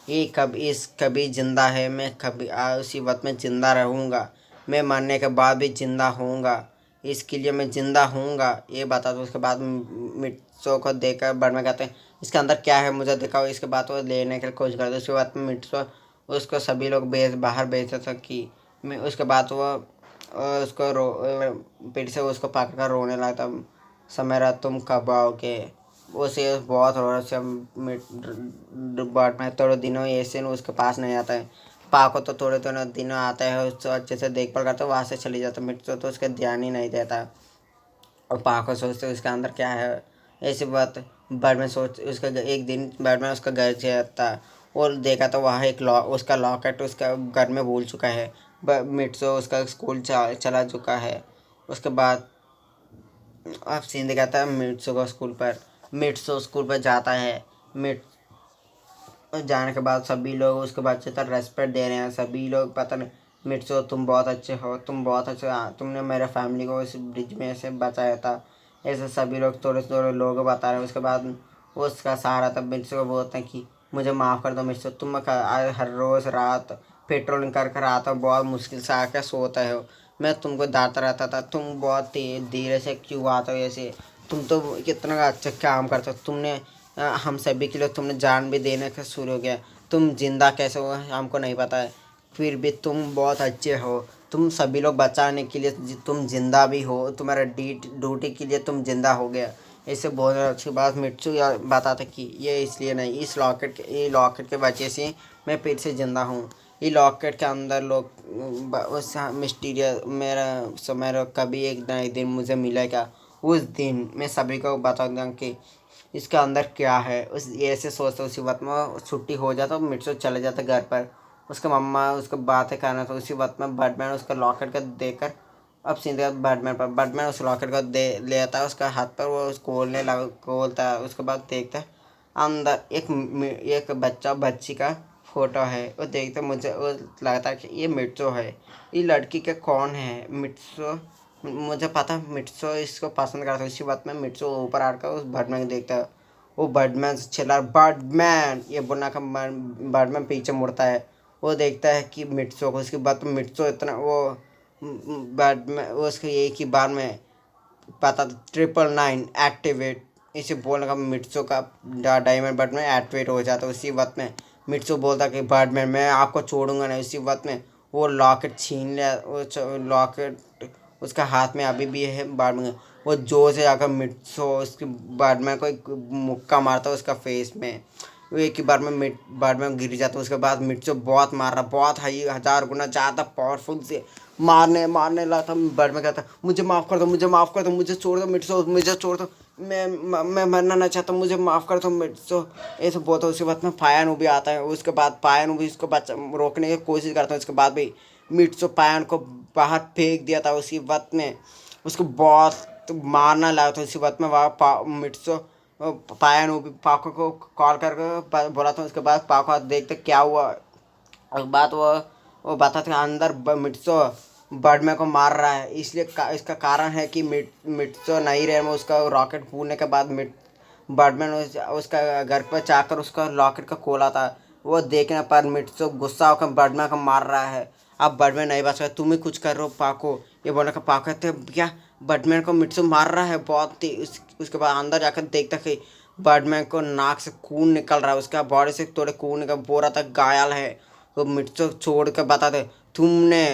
ये कभी जिंदा है, मैं कभी उसी वक्त में जिंदा रहूंगा। मैं मरने के बाद भी जिंदा होऊंगा। इसके लिए मैं जिंदा होऊंगा, ये बता दो। उसके बाद मिट्सो को देखकर बर्मा कहते हैं इसके अंदर क्या है मुझे दिखाओ। इसके बाद वो लेने की कोशिश करते। उसके बाद मिट्सो उसको सभी लोग बाहर भेजते थे कि मैं। उसके बाद वो उसको फिर से उसको पकड़ कर रोने लगता। समेरा तुम कब आओगे। उसे बहुत रो रहा से बाट में थोड़े दिनों ऐसे उसके पास नहीं आता है। पाको तो थोड़े थोड़े दिनों आता है, उसको अच्छे से देखभाल करता है, वहाँ से चली जाता है। मिट्टू तो उसका ध्यान ही नहीं देता। और पाको सोचते उसके अंदर क्या है। ऐसी बात बैटमैन सोच उसका एक दिन बैटमैन उसका घर जाता और देखा तो वहाँ एक उसका लॉकेट उसका घर में भूल चुका है। मिट्सो उसका स्कूल चला चुका है। उसके बाद अब सीन दिखाता है मिट्सो को स्कूल पर। मिट्सो स्कूल पर जाता है। मिट जाने के बाद सभी लोग उसको अच्छे तरह रेस्पेक्ट दे रहे हैं। सभी लोग पता नहीं मिट्सो तुम बहुत अच्छे हो, तुम बहुत अच्छे, तुमने मेरे फैमिली को इस ब्रिज में से बचाया था। ऐसे सभी लोग थोड़े थोड़े लोग बता रहे हैं। उसके बाद उसका सहारा तब मिट्सो को बोलते हैं कि मुझे माफ़ कर दो मिट्सो, तुम हर रोज़ रात पेट्रोलिंग कर कर आता हो, बहुत मुश्किल से आकर सोता हो। मैं तुमको डांटता रहता था, तुम बहुत धीरे से क्यों आते हो ऐसे। तुम तो कितना अच्छा काम करते हो। तुमने हम सभी के लिए तुमने जान भी देने का शुरू हो गया। तुम जिंदा कैसे हो हमको नहीं पता है, फिर भी तुम बहुत अच्छे हो। तुम सभी लोग बचाने के लिए तुम जिंदा भी हो, तुम्हारा ड्यूटी के लिए तुम जिंदा हो गया। ऐसे बहुत अच्छी बात मिट्सू बताता कि ये इसलिए नहीं, ये लॉकेट के वजह से मैं फिर से जिंदा हूँ। ये लॉकेट के अंदर लोग उस मिस्टीरियस मेरा कभी एक ना एक दिन मुझे मिलेगा। उस दिन मैं सभी को बता दूँगा कि इसके अंदर क्या है। उस ऐसे सोचते उसी वक्त में छुट्टी हो जाता और मिट्सो चले जाता घर पर। उसका मम्मा उसको बातें करना था। उसी वक्त में बैटमैन उसका लॉकेट का देकर अब सीधे बैटमैन पर बैटमैन उस लॉकेट को दे ले आता है उसका हाथ पर। वो उसको खोलता है। उसके बाद देखता है अंदर एक बच्चा बच्ची का फोटो है। वो देखते मुझे वो लगता है कि ये मिट्सो है। ये लड़की के कौन है मिट्सो। मुझे पता मिट्सो इसको पसंद करता है। इसी बात में मिट्सो ऊपर आकर उस बर्डमैन को देखता है। वो बर्डमैन से चिल्ला बर्डमैन ये बोलना का बर्डमैन पीछे मुड़ता है। वो देखता है कि मिट्सो को। उसके बाद मिट्सो इतना वो बर्डमैन उसके एक ही बार में पता 999 एक्टिवेट इसे बोलने का मिट्सो का डायमंड बर्डमैन एक्टिवेट हो जाता है। उसी वक्त में मिट्सो बोलता कि बर्डमैन मैं आपको छोड़ूंगा नहीं। उसी वक्त में वो लॉकेट छीन लिया। वो लॉकेट उसका हाथ में अभी भी है। बर्डमैन वो जोर से जाकर मिट्सो उसके बर्डमैन को एक मुक्का मारता है उसका फेस में। वो एक ही बार में बर्डमैन गिर जाता है। उसके बाद मिट्सो बहुत मार रहा, बहुत हाई 1000 गुना ज़्यादा पावरफुल से मारने लगा था। बर्डमैन कहता मुझे माफ़ कर दो, मुझे माफ़ कर दो, मुझे छोड़ दो मिट्सो, मुझे छोड़ दो, मैं मरना नहीं चाहता, मुझे माफ़ कर दो मिट्सो। ऐसे बोलता है। उसके बाद में पायानू भी आता है। उसके बाद पायानू भी उसको रोकने की कोशिश करता है। उसके बाद भी मिट्सो पायान को बाहर फेंक दिया था। उसी वक्त में उसको बहुत मारना लगा था। उसी वक्त में वहाँ मिट्सो पायानू भी पाको को कॉल करके बोला था। उसके बाद पाको देखते क्या हुआ। और बात वो बताते अंदर मिट्सो बर्डमैन को मार रहा है। इसलिए इसका कारण है कि मिट्सो नहीं रहे में उसका रॉकेट फूटने के बाद बर्डमैन उसका घर पर जाकर उसका रॉकेट का खोला था। वो देखने पर मिट्सो गुस्सा होकर बर्डमैन को मार रहा है। अब बर्डमैन नहीं बच रहा, तुम ही कुछ कर रहे हो पाको। ये बोलने का पाको कहते क्या बर्डमैन को मिट्सो मार रहा है बहुत ही। उसके बाद अंदर जाकर देखता कि बर्डमैन को नाक से खून निकल रहा है। उसका बॉडी से थोड़े खून निकल पूरा तक घायल है। तो मिर्चो छोड़ कर बता दे तुमने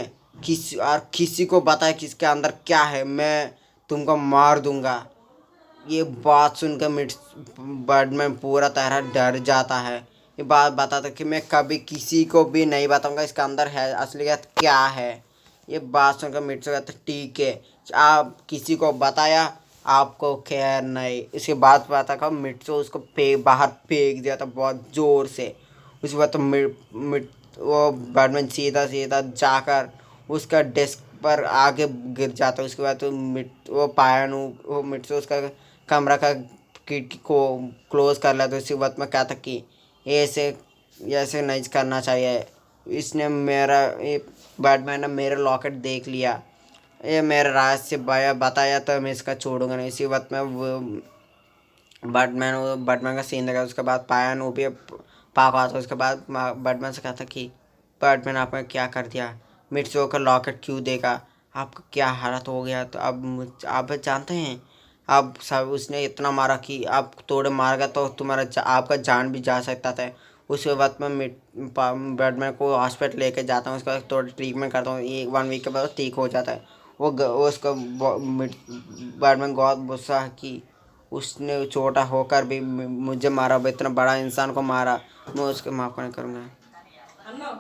किसी को बताया किसके अंदर क्या है, मैं तुमको मार दूंगा। ये बात सुनकर बर्डमैन पूरा तरह डर जाता है। ये बात बताता कि मैं कभी किसी को भी नहीं बताऊंगा इसके अंदर है असलियत क्या है। ये बात सुनकर मिर्चो कहता ठीक है, आप किसी को बताया आपको खैर नहीं। इसके बाद पता का मिर्चो उसको बाहर फेंक दिया था बहुत ज़ोर से। उसके बाद तो वो बैटमैन सीधा सीधा जाकर उसका डेस्क पर आगे गिर जाता है। उसके बाद तो वो पायन वो मिट्सो उसका कमरा का खिड़की को क्लोज कर लेता है। उसी वक्त में क्या था कि ऐसे ऐसे नहीं करना चाहिए। इसने मेरा बैटमैन ने मेरा लॉकेट देख लिया। ये मेरा रहस्य बताया तो मैं इसका छोड़ूंगा नहीं। इसी वक्त में वो बैटमैन का सीन देखा, उसके बाद पायन वो भी पाक आता है। उसके बाद बैटमैन से कहा था कि बैटमैन आपने क्या कर दिया, मिर्चों का लॉकेट क्यों देगा, आपका क्या हालत हो गया। तो अब आप जानते हैं, अब सब उसने इतना मारा कि आप थोड़े मार गया तो आपका जान भी जा सकता था। उसके बाद मैं बैटमैन को हॉस्पिटल लेके जाता हूँ, उसके बाद थोड़ा ट्रीटमेंट करता हूँ, 1 वीक के बाद ठीक हो जाता है। वो उसका बैटमैन बहुत गुस्सा है कि उसने छोटा होकर भी मुझे मारा, इतना बड़ा इंसान को मारा, मैं उसके माफ़ नहीं करूँगा।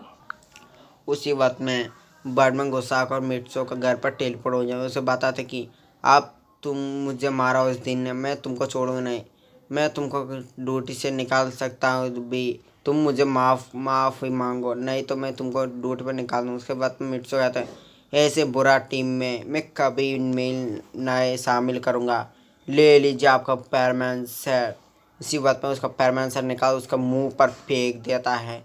उसी वक्त में बैटमैन गुस्सा आकर मिर्चो का घर पर टेलीपोर्ट हो जाए, उसे बताते कि आप तुम मुझे मारा उस दिन, मैं तुमको छोड़ूंगा नहीं, मैं तुमको ड्यूटी से निकाल सकता हूँ भी, तुम मुझे माफ़ी मांगो नहीं तो मैं तुमको ड्यूटी पर निकाल दूँ। उसके बाद मिर्चो कहता है ऐसे बुरा टीम में मैं कभी मेल नए शामिल करूँगा, ले लीजिए आपका पैरमैन सर। इसी बात में उसका पैरमैन सर निकाल उसका मुंह पर फेंक देता है।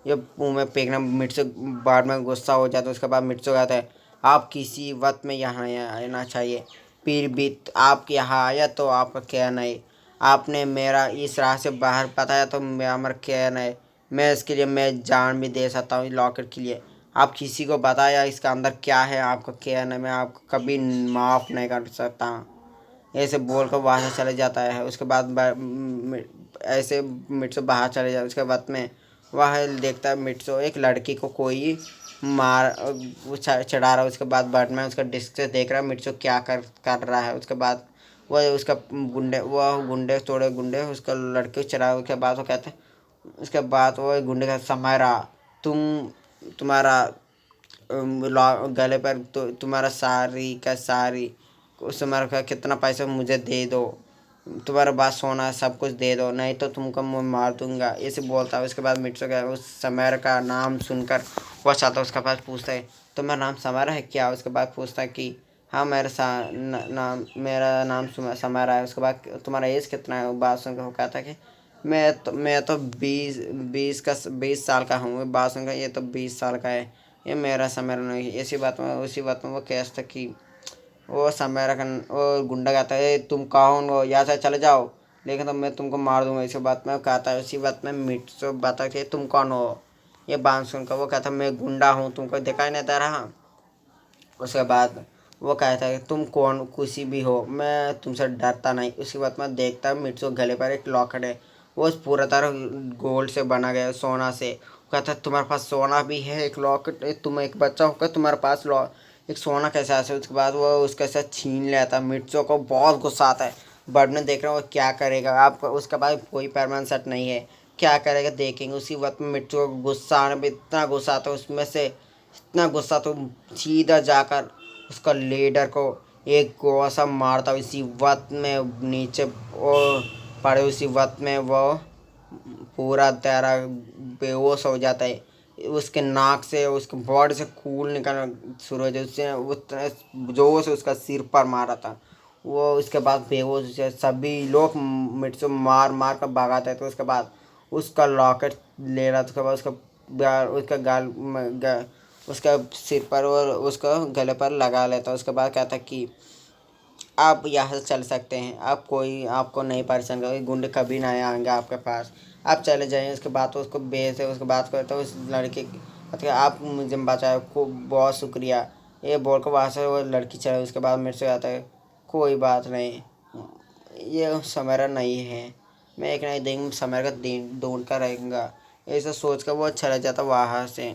ये मुंह में फेंकना मिर्चो बाद में गुस्सा हो जाता है। उसके बाद मिर्चो कहता है आप किसी वक्त में यहाँ आना चाहिए, फिर भी आप यहाँ आया तो आपका क्या नहीं, आपने मेरा इस राह से बाहर बताया तो मेरा क्या नहीं, मैं इसके लिए मैं जान भी दे सकता हूँ लॉकेट के लिए। आप किसी को बताया इसका अंदर क्या है, आपका क्या नहीं, मैं आपको कभी माफ़ नहीं कर सकता। ऐसे बोल कर वहाँ से चले जाता है। उसके बाद ऐसे मिट्सो बाहर चले जाता है। उसके बाद में वह देखता है मिट्सो एक लड़की को कोई मार वो चढ़ा रहा है। उसके बाद बैटमैन उसका डिस्क से देख रहा है मिट्सो क्या कर रहा है। उसके बाद वह उसका गुंडे थोड़े गुंडे उसका लड़के को चढ़ा। उसके बाद वो कहते हैं, उसके बाद वो गुंडे का समारा तुम्हारा गले पर तो तुम्हारा सारी उस तुम्हारा का कितना पैसा मुझे दे दो, तुम्हारा बात सोना सब कुछ दे दो नहीं तो तुमको मैं मार दूंगा, ऐसे बोलता है। उसके बाद मिट्सो का उस समर का नाम सुनकर वो चाहता है, उसके पास पूछता है तुम्हारा नाम समर है क्या। उसके बाद पूछता है कि हाँ मेरा नाम समर है। उसके बाद तुम्हारा एज कितना है। बात सुनकर वो कहता है कि मैं तो 20 साल का हूँ। बात सुनकर ये तो 20 साल का है, ये मेरा समर नहीं। उसी बात में वो कहता कि वो समय वो गुंडा कहता है तुम कौन हो, यहाँ से चले जाओ लेकिन तो मैं तुमको मार दूंगा। इसी बात में कहता है, उसी बात में मिट्सो बता के तुम कौन हो। ये बात सुनकर वो कहता है मैं गुंडा हूँ, तुमको दिखाई नहीं दे रहा। उसके बाद वो कहता है तुम कौन कुछ भी हो, मैं तुमसे डरता नहीं। उसके बाद में देखता है मिट्सो गले पर एक लॉकेट है, वो पूरा तरह गोल्ड से बना गया, सोना से। कहता है तुम्हारे पास सोना भी है, एक लॉकेट, तुम एक बच्चा होकर तुम्हारे पास एक सोना कैसे आ सकता। उसके बाद वो उसके साथ छीन लेता है। मिर्चों को बहुत गुस्सा आता है। बर्डमैन देख रहे हो वो क्या करेगा। आप उसके बाद कोई परमानेंट सेट नहीं है, क्या करेगा देखेंगे। उसी वक्त में मिर्चों को गुस्सा आने पर इतना गुस्सा आता है, उसमें से इतना गुस्सा तो सीधा जाकर उसका लीडर को एक गोसा मारता। इसी वक्त में नीचे वो पड़े, उसी वक्त में वो पूरा तेरा बेहोश हो जाता है। उसके नाक से उसके बॉडी से खून निकलना शुरू हो जाए। उससे उतना जोर से उसका सिर पर मारा था वो। उसके बाद बेहोश हो जाए, सभी लोग मिर्चो मार मार कर भगाते थे। तो उसके बाद उसका लॉकेट ले रहा था। उसके बाद उसका उसका सिर पर और उसका गले पर लगा लेता। उसके बाद कहता कि आप यहाँ से चल सकते हैं, आप कोई आपको नहीं परेशान करेगा, गुंडे कभी नहीं आएंगे आपके पास, आप चले जाइए। उसके बाद तो उसको बेच है। उसके बाद कहता है उस लड़के आप मुझे बचाए को बहुत शुक्रिया, ये बोल कर वहाँ से वो लड़की चले। उसके बाद मेरे से आता है कोई बात नहीं, ये समरा नहीं है, मैं एक नहीं दिन समय का ढूंढ कर रहेगा। ऐसा सोच कर वो चला जाता वहाँ से।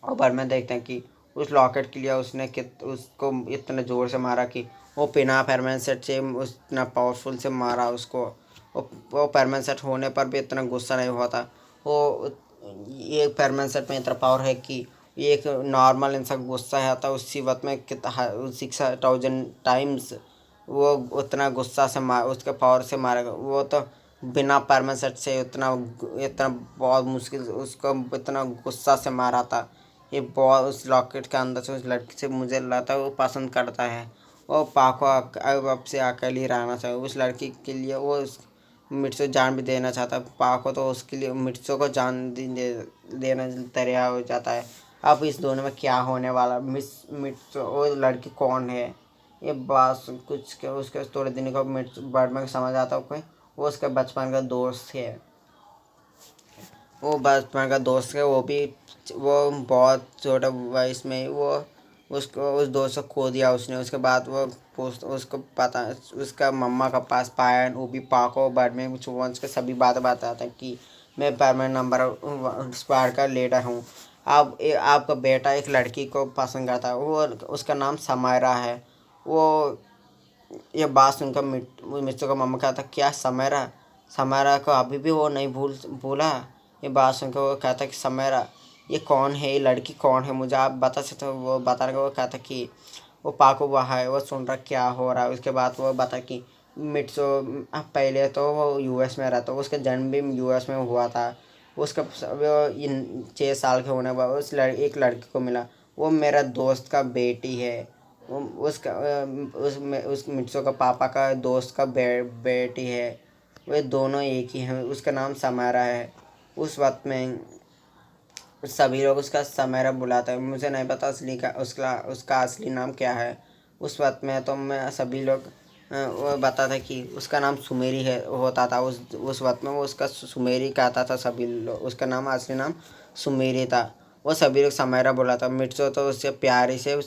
और बाद में देखते हैं कि उस लॉकेट के लिए उसने उसको इतने ज़ोर से मारा कि वो बिना परमानेंट सेट से उतना पावरफुल से मारा उसको। वो परमानेंट सेट होने पर भी इतना गुस्सा नहीं हुआ था। वो ये परमानेंट सेट में इतना पावर है कि एक नॉर्मल इंसान गुस्सा है था उसी वक्त में कितना 6000 टाइम्स वो उतना गुस्सा से मार उसके पावर से मारेगा। वो तो बिना परमानेंट सेट से इतना इतना बहुत मुश्किल उसको इतना गुस्सा से मारा था। ये बहुत उस रॉकेट के अंदर से उस लड़की से मुझे लगता है वो पसंद करता है। वो पाको अब से अकेले ही रहना चाहिए। उस लड़की के लिए वो मिर्चो जान भी देना चाहता है। पाको तो उसके लिए मिर्चो को जान देना तैयार हो जाता है। अब इस दोनों में क्या होने वाला, मिट्स वो लड़की कौन है, ये बात कुछ के उसके थोड़े दिन को मिट्स बैटमैन को समझ आता है कोई, वो उसका बचपन का दोस्त है। वो बचपन का दोस्त है, वो बहुत छोटा वयस में ही वो उसको उस दोस्त को खो दिया उसने। उसके बाद वो उसको पता उसका मम्मा का पास पाया, वो भी पाको बाद में वंश के सभी बातें बताता है कि मैं परमानेंट नंबर स्क्वाड का लीडर हूँ। अब आपका बेटा एक लड़की को पसंद करता है, वो उसका नाम समायरा है। वो ये बात सुनकर मिस्टर का मम्मा कहता क्या समयरा, समयरा को अभी भी वो नहीं भूला। ये बात सुनकर वो कहता कि समयरा ये कौन है, ये लड़की कौन है, मुझे आप बता सकते हो। वो बताने का वो कहता कि वो पाको वहाँ है, वो सुन रहा क्या हो रहा है। उसके बाद वो बता कि मिट्सो पहले तो वो यूएस में रहता, उसका जन्म भी यूएस में हुआ था। उसका वो 6 साल के होने के बाद एक लड़की को मिला, वो मेरा दोस्त का बेटी है। उसका उस मिट्सो का पापा का दोस्त का बेटी है। वे दोनों एक ही हैं, उसका नाम समारा है। उस वक्त में सभी लोग उसका समारा बुलाते हैं, मुझे नहीं पता असली का उसका असली नाम क्या है। उस वक्त में तो मैं सभी लोग वो बताता था कि उसका नाम सुमेरी है होता था। उस वक्त में वो उसका सुमेरी कहता था सभी लोग, उसका नाम असली नाम सुमेरी था। वो सभी लोग समारा बुलाता, मिर्चो तो उससे प्यारी से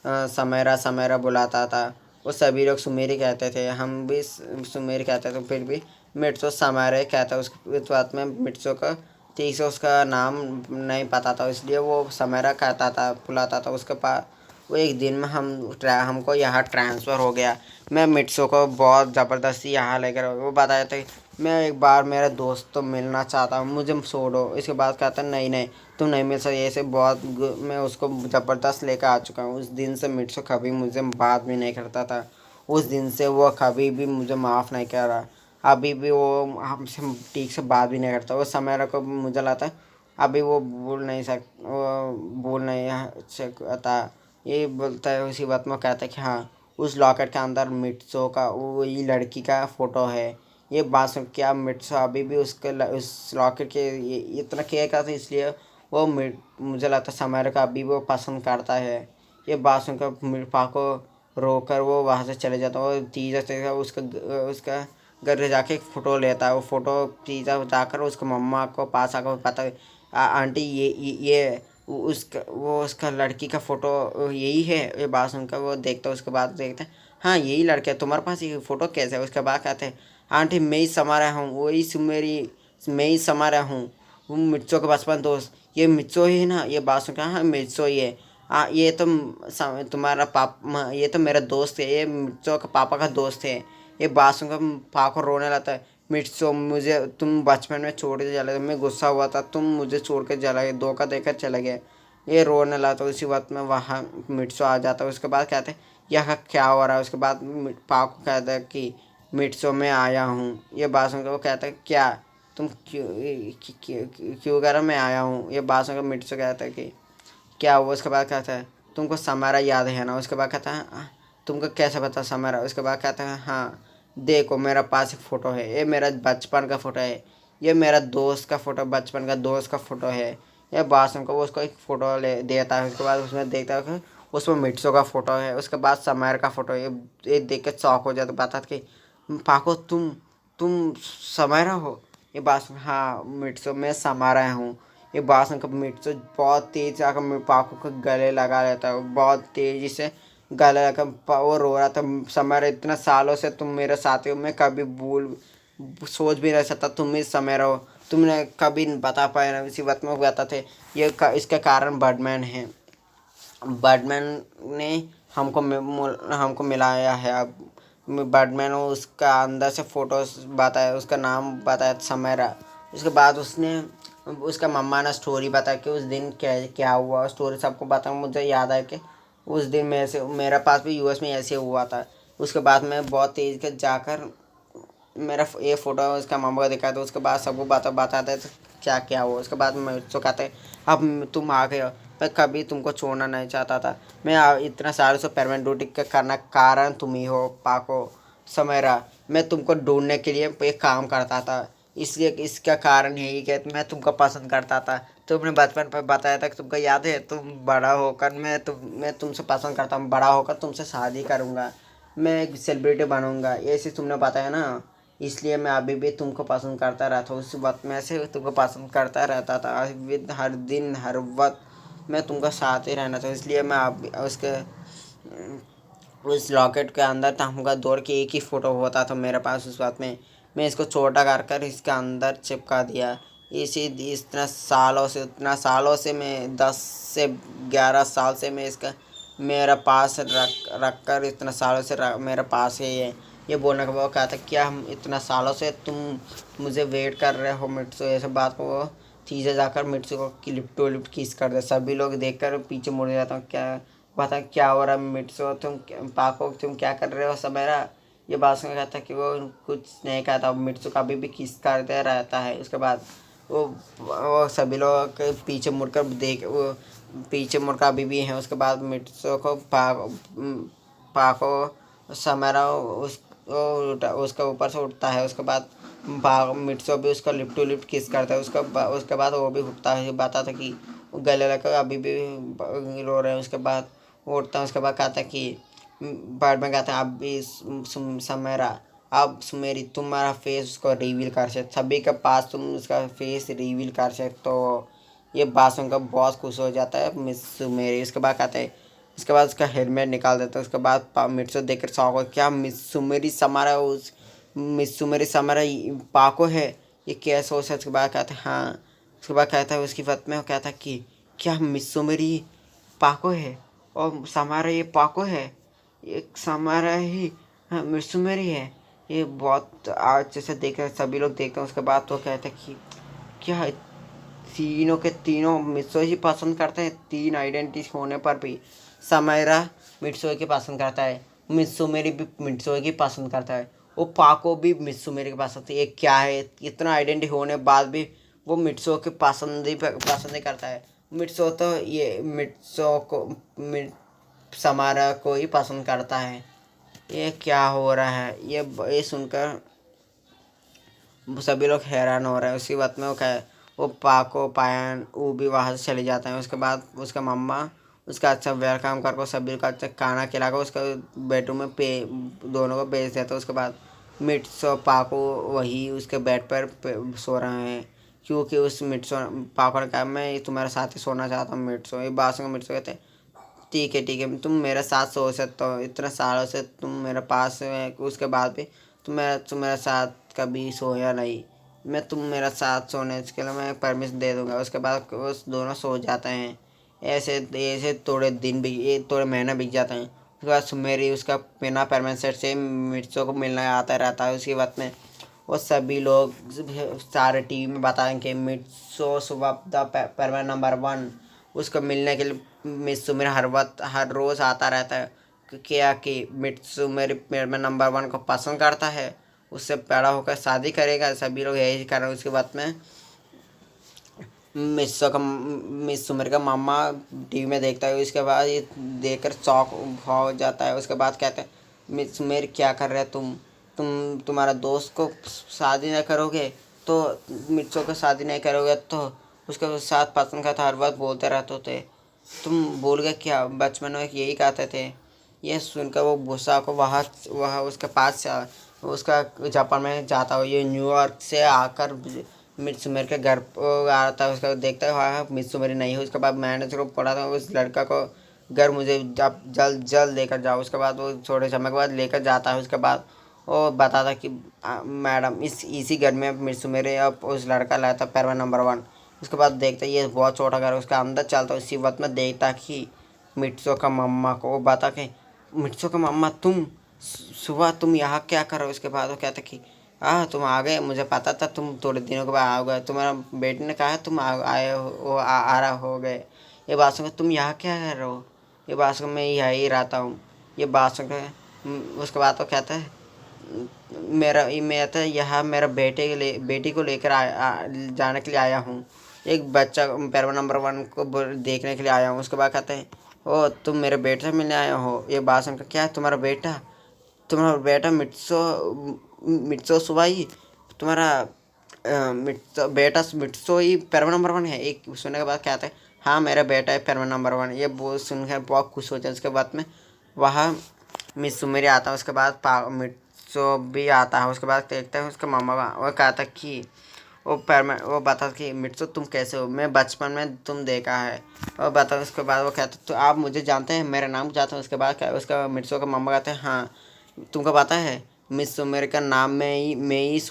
समयरा समयरा बुलाता था। वो सभी लोग सुमेरी कहते थे, हम भी सुमेरी कहते थे, फिर भी मिर्चो समारे कहता। उस बात में मिर्चो का ठीक से उसका नाम नहीं पता था, इसलिए वो समयरा कहता था बुलाता था उसके पास। वो एक दिन में हमको यहाँ ट्रांसफ़र हो गया। मैं मिट्सो को बहुत ज़बरदस्ती यहाँ लेकर वो बताया था मैं एक बार मेरा दोस्त तो मिलना चाहता हूँ, मुझे छोड़ो। इसके बाद कहता नहीं नहीं तुम नहीं मिल सकते, ऐसे बहुत मैं उसको ज़बरदस्त लेकर आ चुका हूँ। उस दिन से मिट्सो कभी मुझे बात भी नहीं करता था। उस दिन से वो कभी भी मुझे माफ़ नहीं कर रहा। अभी भी वो हमसे ठीक से बात भी नहीं करता। वो समय को मुझे लगता है अभी वो भूल नहीं सकता। ये बोलता है उसी बात में कहता है कि हाँ उस लॉकेट के अंदर मिट्सो का वही लड़की का फ़ोटो है। ये बात सुन क्या मिट्सो अभी भी उस लॉकेट के इतना केयर करता है, इसलिए वो मुझे लगता है समय का अभी वो पसंद करता है। ये बात सुनकर पाको रोकर वो वहाँ से चले जाता है। वो तीजा से उसका उसका घर जाके एक फ़ोटो लेता है। वो फ़ोटो तीजा जाकर उसके मम्मा को पास आकर पता आंटी ये उसका लड़की का फ़ोटो यही है। ये बात सुनकर वो देखता है, उसके बाद देखते हैं हाँ यही लड़का है, तुम्हारे पास ये फ़ोटो कैसे है। उसके बाद कहते हैं आंटी मैं ही समा रहा हूँ, वही सुमेरी मैं ही समा रहा हूँ, वो मिर्चो का बचपन दोस्त ये मिर्चो ही है ना। ये बात सुनकर हाँ मिर्चो ही है। ये तो तुम्हारा ये तो मेरा दोस्त है, ये मिर्चो का पापा का दोस्त है। ये बात सुनकर पापा रोने लगता है मिर्चो मुझे तुम बचपन में छोड़ के चले गए, मैं गुस्सा हुआ था तुम मुझे छोड़ के चला गए, धोखा देकर चले गए। ये रोने लगा। उसी वक्त में वहाँ मिर्चो आ जाता है। उसके बाद कहते हैं यह क्या हो रहा है। उसके बाद पाको कहता है कि मिर्चो मैं आया हूँ। ये बात सुनकर वो कहता है क्या तुम क्यों कह रहा मैं आया हूँ। ये बात सुनकर मिर्चो कहता है कि क्या हुआ। उसके बाद कहता है तुमको समारा याद है ना। उसके बाद कहता है तुमको कैसे पता समारा। उसके बाद कहता है हाँ देखो मेरा पास एक फ़ोटो है, ये मेरा बचपन का फ़ोटो है, ये मेरा दोस्त का फ़ोटो बचपन का दोस्त का फ़ोटो है। ये बात सुनकर वो उसको एक फ़ोटो ले देता है। उसके बाद उसमें देखता है कि उसमें मिट्सो का फ़ोटो है। उसके बाद समायर का फ़ोटो है। ये देख के शौक हो जाता, बताता कि पाको तुम समायरा हो। ये बात सुन हाँ मिट्सो मैं समारा हूँ। ये बात सुनकर मिट्सो बहुत तेज आकर पाको को गले लगा लेता है। बहुत तेज़ी से गले लगा वो रो रहा था समारा इतना सालों से तुम मेरे साथी हो, मैं कभी सोच भी नहीं सकता तुम इस समय रहो, तुमने कभी बता पाया ना। इसी वक्त में बताते इसका कारण बर्डमैन है। बर्डमैन ने हमको मिलाया है। अब बर्डमैन उसका अंदर से फोटोज बताया, उसका नाम बताया समयरा। उसके बाद उसने उसका मम्मा ने स्टोरी बताया कि उस दिन क्या क्या हुआ। स्टोरी सबको बताऊँ, मुझे याद है कि उस दिन मेरे पास भी यूएस में ऐसे हुआ था। उसके बाद मैं बहुत तेज़ के जाकर मेरा ये फ़ोटो उसका मामा को दिखाया, तो उसके बाद सबको बताते तो क्या क्या हुआ। उसके बाद मैं उसको कहते अब तुम आ गए हो, मैं कभी तुमको छोड़ना नहीं चाहता था। मैं इतना सालों से परमानेंट ड्यूटी करना कारण तुम ही हो पाको समयरा। मैं तुमको ढूंढने के लिए एक काम करता था, इसलिए इसका कारण यही कि मैं तुमको पसंद करता था। तुमने बचपन पर बताया था कि तुमको याद है, तुम बड़ा होकर मैं तुमसे पसंद करता हूँ, बड़ा होकर तुमसे शादी करूँगा, मैं एक सेलिब्रिटी बनूँगा, ऐसे तुमने बताया ना। इसलिए मैं अभी भी तुमको पसंद करता रहता हूँ, उस वक्त में से तुमको पसंद करता रहता था, अभी हर दिन हर वक्त मैं तुमको साथ ही रहना था। इसलिए मैं अब उस लॉकेट के अंदर था दौड़ के एक ही फ़ोटो होता था मेरे पास उस वक्त में। मैं इसको छोटा कर कर इसके अंदर चिपका दिया। इसी उतना सालों से मैं 10 से 11 साल से मैं इसका मेरा पास रख कर इतना सालों से मेरे पास है ये बोलने के बाद कहा था क्या हम इतना सालों से तुम मुझे वेट कर रहे हो मिट्सू, ऐसे बात को वो चीज़ें जाकर मिट्सू को लिफ्ट किस कर दे। सभी लोग देखकर पीछे मुड़ जाता हूँ, क्या बता क्या हो रहा है मिट्सू, पाको तुम क्या कर रहे हो समेरा। ये बात सुन कहता कि वो कुछ नहीं कहता, मिट्सू का अभी भी किस करते रहता है। उसके बाद वो सभी लोग के पीछे मुड़कर देख वो पीछे मुड़कर अभी भी है। उसके बाद मिट्सू को पाको समेरा उसके ऊपर से उठता है। उसके बाद मिट्सू भी उसका लिप टू लिप किस करता है। उसके बाद वो भी उठता है, बताता कि वो गले लगा अभी भी रो रहे हैं। उसके बाद वो उठता है। उसके बाद कहता है कि बाद में कहता है अब भी समेरा अब मेरी तुम्हारा फेस उसको रिवील कर सकते, सभी के पास तुम उसका फेस रिवील कर सकते हो। ये बात सुनकर बहुत खुश हो जाता है मिस मेरी। उसके बाद कहते हैं इसके बाद उसका हेलमेट निकाल देता है। उसके बाद मिट्सू देख कर शौक हो, क्या मिस मेरी समारा उस मिस मेरी समारा पाको है, ये क्या सोच है। उसके बाद कहता है हाँ। उसके बाद कहता है उसकी बात में कहता है कि क्या मिस मेरी पाको है और समारा ये पाको है, ये समारा ही हाँ मिर्सू मेरी है। ये बहुत आज जैसे देख रहे सभी लोग देखते हैं। उसके बाद तो कहते हैं कि क्या तीनों के तीनों मिर्सो ही पसंद करते हैं, तीन आइडेंटिटी होने पर भी समारा मिर्सो की पसंद करता है, मिर्सो मेरी भी मिर्सो की पसंद करता है, वो पाको भी मिर्सो मेरी की पसंद है। ये क्या है, इतना आइडेंटिटी होने बाद भी वो मिर्सो की पसंद ही करता है। मिर्सो तो ये मिर्सो को समारा को ही पसंद करता है। ये क्या हो रहा है, ये सुनकर सभी लोग हैरान हो रहे हैं। उसी वक्त में वो पाको पायन वो भी वहाँ से चले जाते हैं। उसके बाद उसका मम्मा उसका अच्छा वेलकम करके सभी का अच्छा खाना खिलाकर उसका बेडरूम में दोनों को भेज देता है। उसके बाद मिट्स और पाको वही उसके बेड पर सो रहे हैं, क्योंकि उस मिट्सो पाको ने कहा मैं तुम्हारे साथ ही सोना चाहता हूँ। मिट्सो ये बात सुनकर मिट्सो कहते हैं ठीक है तुम मेरे साथ सो सकते हो, इतने सालों से तुम मेरे पास है, उसके बाद भी तुम मेरे साथ कभी सोया नहीं, मैं तुम मेरा साथ सोने के लिए मैं परमिशन दे दूंगा। उसके बाद वो दोनों सो जाते हैं। ऐसे ऐसे थोड़े दिन भी ये थोड़े महीने बीत जाते हैं। उसके बाद सुमेरी उसका बिना परमिशन से मिर्चों को मिलने आता रहता है। उसकी बात में वो सभी लोग सारे टीवी में बताएंगे मिर्चो सुबह द परमिट नंबर 1 उसको मिलने के लिए मित्सु मेरे हर वक्त हर रोज़ आता रहता है। क्या कि मित्सु मेरे नंबर 1 को पसंद करता है, उससे बड़ा होकर शादी करेगा, सभी लोग यही कर रहे हैं। उसके बाद में मिस्सू मेरे का मामा टीवी में देखता है। उसके बाद ये देखकर शौक हो जाता है। उसके बाद कहते हैं मिस्सू मेरे क्या कर रहे हैं तुम्हारा दोस्त को शादी नहीं करोगे तो मिर्चों को शादी नहीं करोगे तो उसके साथ पसंद का था हर वक्त बोलते रहते थे, तुम भूल गए क्या बचपन में यही कहते थे। ये सुनकर वो गुस्सा को वह उसके पास से उसका जापान में जाता हो, ये न्यूयॉर्क से आकर मित्सुमेरी के घर आता है। उसका देखता है हाँ मित्सुमेरी नहीं है। उसके बाद मैंने उसको पढ़ा था उस लड़का को घर मुझे जब जल्द लेकर जाओ। उसके बाद वो थोड़े समय के बाद लेकर जाता है। उसके बाद वो बताता कि मैडम इसी घर में मित्सुमेरी अब उस लड़का लाया था पैरवा नंबर 1। उसके बाद देखता ये बहुत छोटा घर उसका अंदर चलता उसी वक्त में देखता कि मिट्सो का मम्मा को वो बता के मिट्सो का मम्मा तुम सुबह तुम यहाँ क्या करो। उसके बाद वो कहता कि हाँ तुम आ गए, मुझे पता था तुम थोड़े दिनों के बाद आओगे, तुम्हारा बेटे ने कहा तुम आए हो आ रहा हो गए। ये बात सुनकर तुम यहाँ क्या कर रहे हो, ये बात सुनकर मैं यहीं रहता हूँ। ये बात सुनकर उसके बाद तो कहता है मैं तो यहाँ मेरा बेटी को लेकर जाने के लिए आया हूँ, एक बच्चा पैरवा नंबर 1 को देखने के लिए आया हूँ। उसके बाद कहते हैं ओ तुम मेरे बेटे से मिलने आए हो। ये बात सुनकर क्या तुम्हारा बेटा मिट्सो मिट्सो सुबाई तुम्हारा बेटा मिट्सो ही पैरवा नंबर 1 है। एक सुनने के बाद क्या आता है, हाँ मेरा बेटा है पैरवा नंबर 1। ये वो सुनकर बहुत खुश हो जाए। उसके बाद में वहाँ मित्सु मेरी आता है। उसके बाद मिट्सो भी आता है। उसके बाद देखते हैं उसका मामा वो कहता कि वो बता कि मिट्सो तुम कैसे हो, मैं बचपन में तुम देखा है। और बता उसके बाद वो कहता तो आप मुझे जानते हैं, मेरा नाम जानते हैं। उसके बाद क्या उसका मिट्सो का मामा कहते हैं हाँ तुमको पता है मिस सुमेर का नाम में ही मिस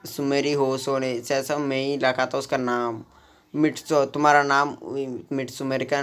सुमेरी हो सोने से ऐसा मैं ही रखा था उसका नाम। मिट्सो तुम्हारा नाम मिट्सुमेरी का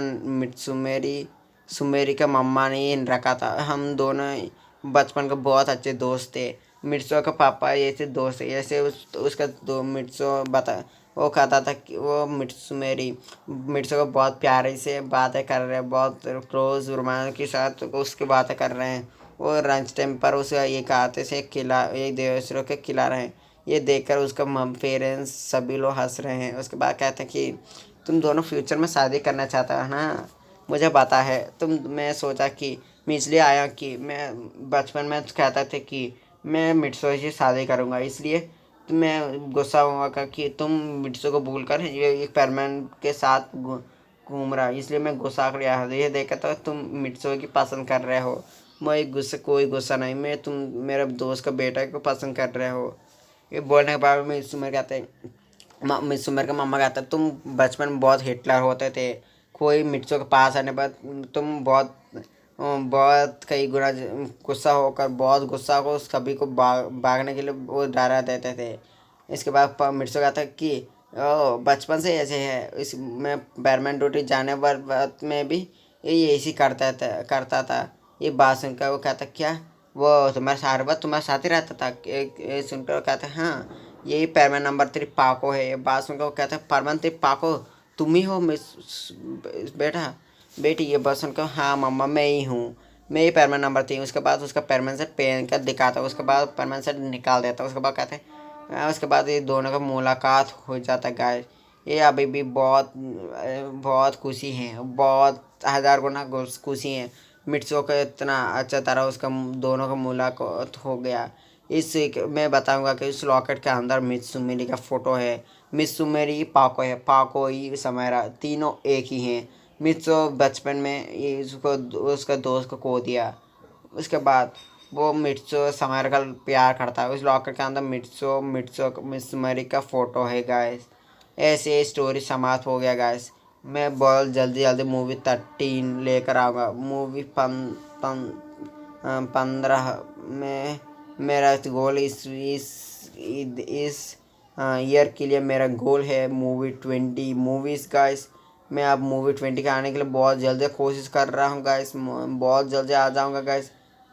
सुमेरी का मम्मा ने ही रखा था। हम दोनों बचपन के बहुत अच्छे दोस्त थे। मिट्सो का पापा ऐसे दोस्त है ऐसे उसका दो मिट्सो बता वो कहता था कि वो मिट्सो को बहुत प्यारे से बातें कर रहे हैं, बहुत क्लोज रोमांस के साथ उसकी बातें कर रहे हैं। वो लंच टाइम पर उसे एक हाथ से खिला एक दूसरों के खिला रहे हैं। ये देखकर उसका पेरेंट्स सभी लोग हंस रहे हैं। उसके बाद कहते हैं कि तुम दोनों फ्यूचर में शादी करना चाहता है ना, मुझे पता है तुम। मैं सोचा कि मैं इसलिए आया कि मैं बचपन में कहता था कि मैं मिट्सो से शादी करूँगा, इसलिए तो मैं गुस्सा हुआ कि तुम मिट्सो को भूल कर ये एक परमानेंट के साथ घूम रहा है, इसलिए मैं गुस्सा कर आया। ये देखा तो तुम मिट्सो की पसंद कर रहे हो। मैं गुस्से कोई गुस्सा नहीं, मैं तुम मेरे दोस्त का बेटा को पसंद कर रहे हो। ये बोलने के बाद में सुमर कहते हैं मिस सुमर का मम्मा कहता है तुम बचपन में बहुत हिटलर होते थे। कोई मिर्चों के पास आने पर तुम बहुत कई गुना गुस्सा होकर बहुत गुस्सा हो सभी को भागने के लिए वो डरा देते थे। इसके बाद मिर्चों कहता है कि बचपन से ऐसे है। इस मैं बैरमैन ड्यूटी जाने पर वक्त में भी ये ऐसी करता था। ये बात सुनकर वो कहता क्या वो तुम्हारे सारे बात तुम्हारे साथ ही रहता था। एक सुनकर वो कहते हाँ यही परमान नंबर 3 पाको है। ये बात सुनकर वो कहते हैं परमान 3 पाको तुम ही हो मिस बेटा बेटी। ये बात सुनकर हाँ मम्मा मैं ही हूँ, मैं ही परमान नंबर 3। उसके बाद उसका परमान सेट पहन कर दिखाता है। उसके बाद परमान सेट निकाल देता है। उसके बाद कहते हैं उसके बाद ये दोनों का मुलाकात हो जाता है गाइस। ये अभी भी बहुत बहुत खुशी हैं, बहुत हज़ार गुना खुशी हैं। मिर्चों का इतना अच्छा तरह उसका दोनों का मुलाकात हो गया। इस मैं बताऊंगा कि उस लॉकेट के अंदर मिस सुमेरी का फ़ोटो है। मिस सुमेरी पाको है, पाको ही समायरा तीनों एक ही हैं। मिर्चो बचपन में ये उसको उसका दोस्त को खो दिया। उसके बाद वो मिर्चो समायरा का प्यार करता है। उस लॉकेट के अंदर मिर्चो मिर्चो मिस सुमेरी का फ़ोटो है गाइस। ऐसे स्टोरी समाप्त हो गया गाइस। मैं बहुत जल्दी जल्दी मूवी 13 लेकर आऊँगा। मूवी 15 में मेरा गोल इस ईयर के लिए मेरा गोल है मूवी 20 मूवीज़ गाइस। मैं अब मूवी 20 के आने के लिए बहुत जल्दी कोशिश कर रहा हूँ गाइस। बहुत जल्दी आ जाऊँगा गाइस।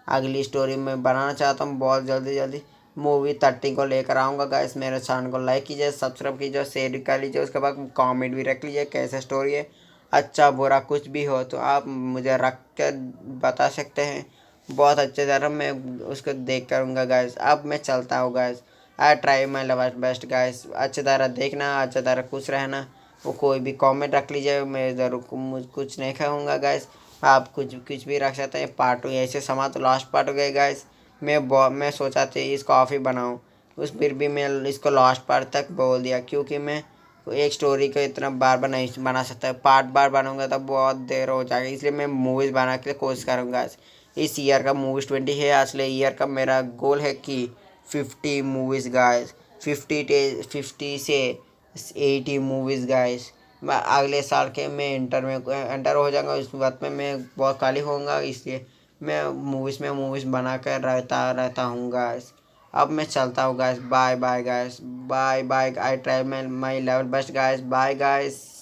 अगली स्टोरी मैं बनाना चाहता हूँ बहुत जल्दी जल्दी। मूवी 30 को लेकर आऊँगा गाइस। मेरे चैनल को लाइक कीजिए, सब्सक्राइब कीजिए, शेयर कर लीजिए। उसके बाद कमेंट भी रख लीजिए कैसा स्टोरी है, अच्छा बुरा कुछ भी हो तो आप मुझे रख कर बता सकते हैं। बहुत अच्छे तरह मैं उसको देख करूँगा गाइस। अब मैं चलता हूँ guys. I try my level best guys. अच्छी तरह देखना, अच्छी तरह खुश रहना। वो कोई भी कमेंट रख लीजिए, मैं ज़रूर कुछ नहीं कहूँगा गाइस। आप कुछ भी रख सकते हैं। पार्ट 2 ऐसे समा तो लास्ट पार्ट हो गए गाइस। मैं सोचा था इसको ऑफ ही बनाऊँ, उस फिर भी मैं इसको लास्ट पार्ट तक बोल दिया क्योंकि मैं एक स्टोरी को इतना बार बार नहीं बना सकता। पार्ट बार बनाऊंगा तो बहुत देर हो जाएगा, इसलिए मैं मूवीज़ बना के कोशिश करूँगा। इस ईयर का मूवीज़ 20 है। अगले ईयर का मेरा गोल है कि 50 मूवीज़ गाइस। 50 से 80 मूवीज़ गाइस। अगले साल के मैं इंटर हो जाऊँगा। उस वक्त में मैं बहुत खाली होऊंगा, इसलिए मैं मूवीज़ बना कर रहता हूँ गाइस। अब मैं चलता हूँ guys. Bye bye guys, bye bye. I try my level best guys. Bye guys.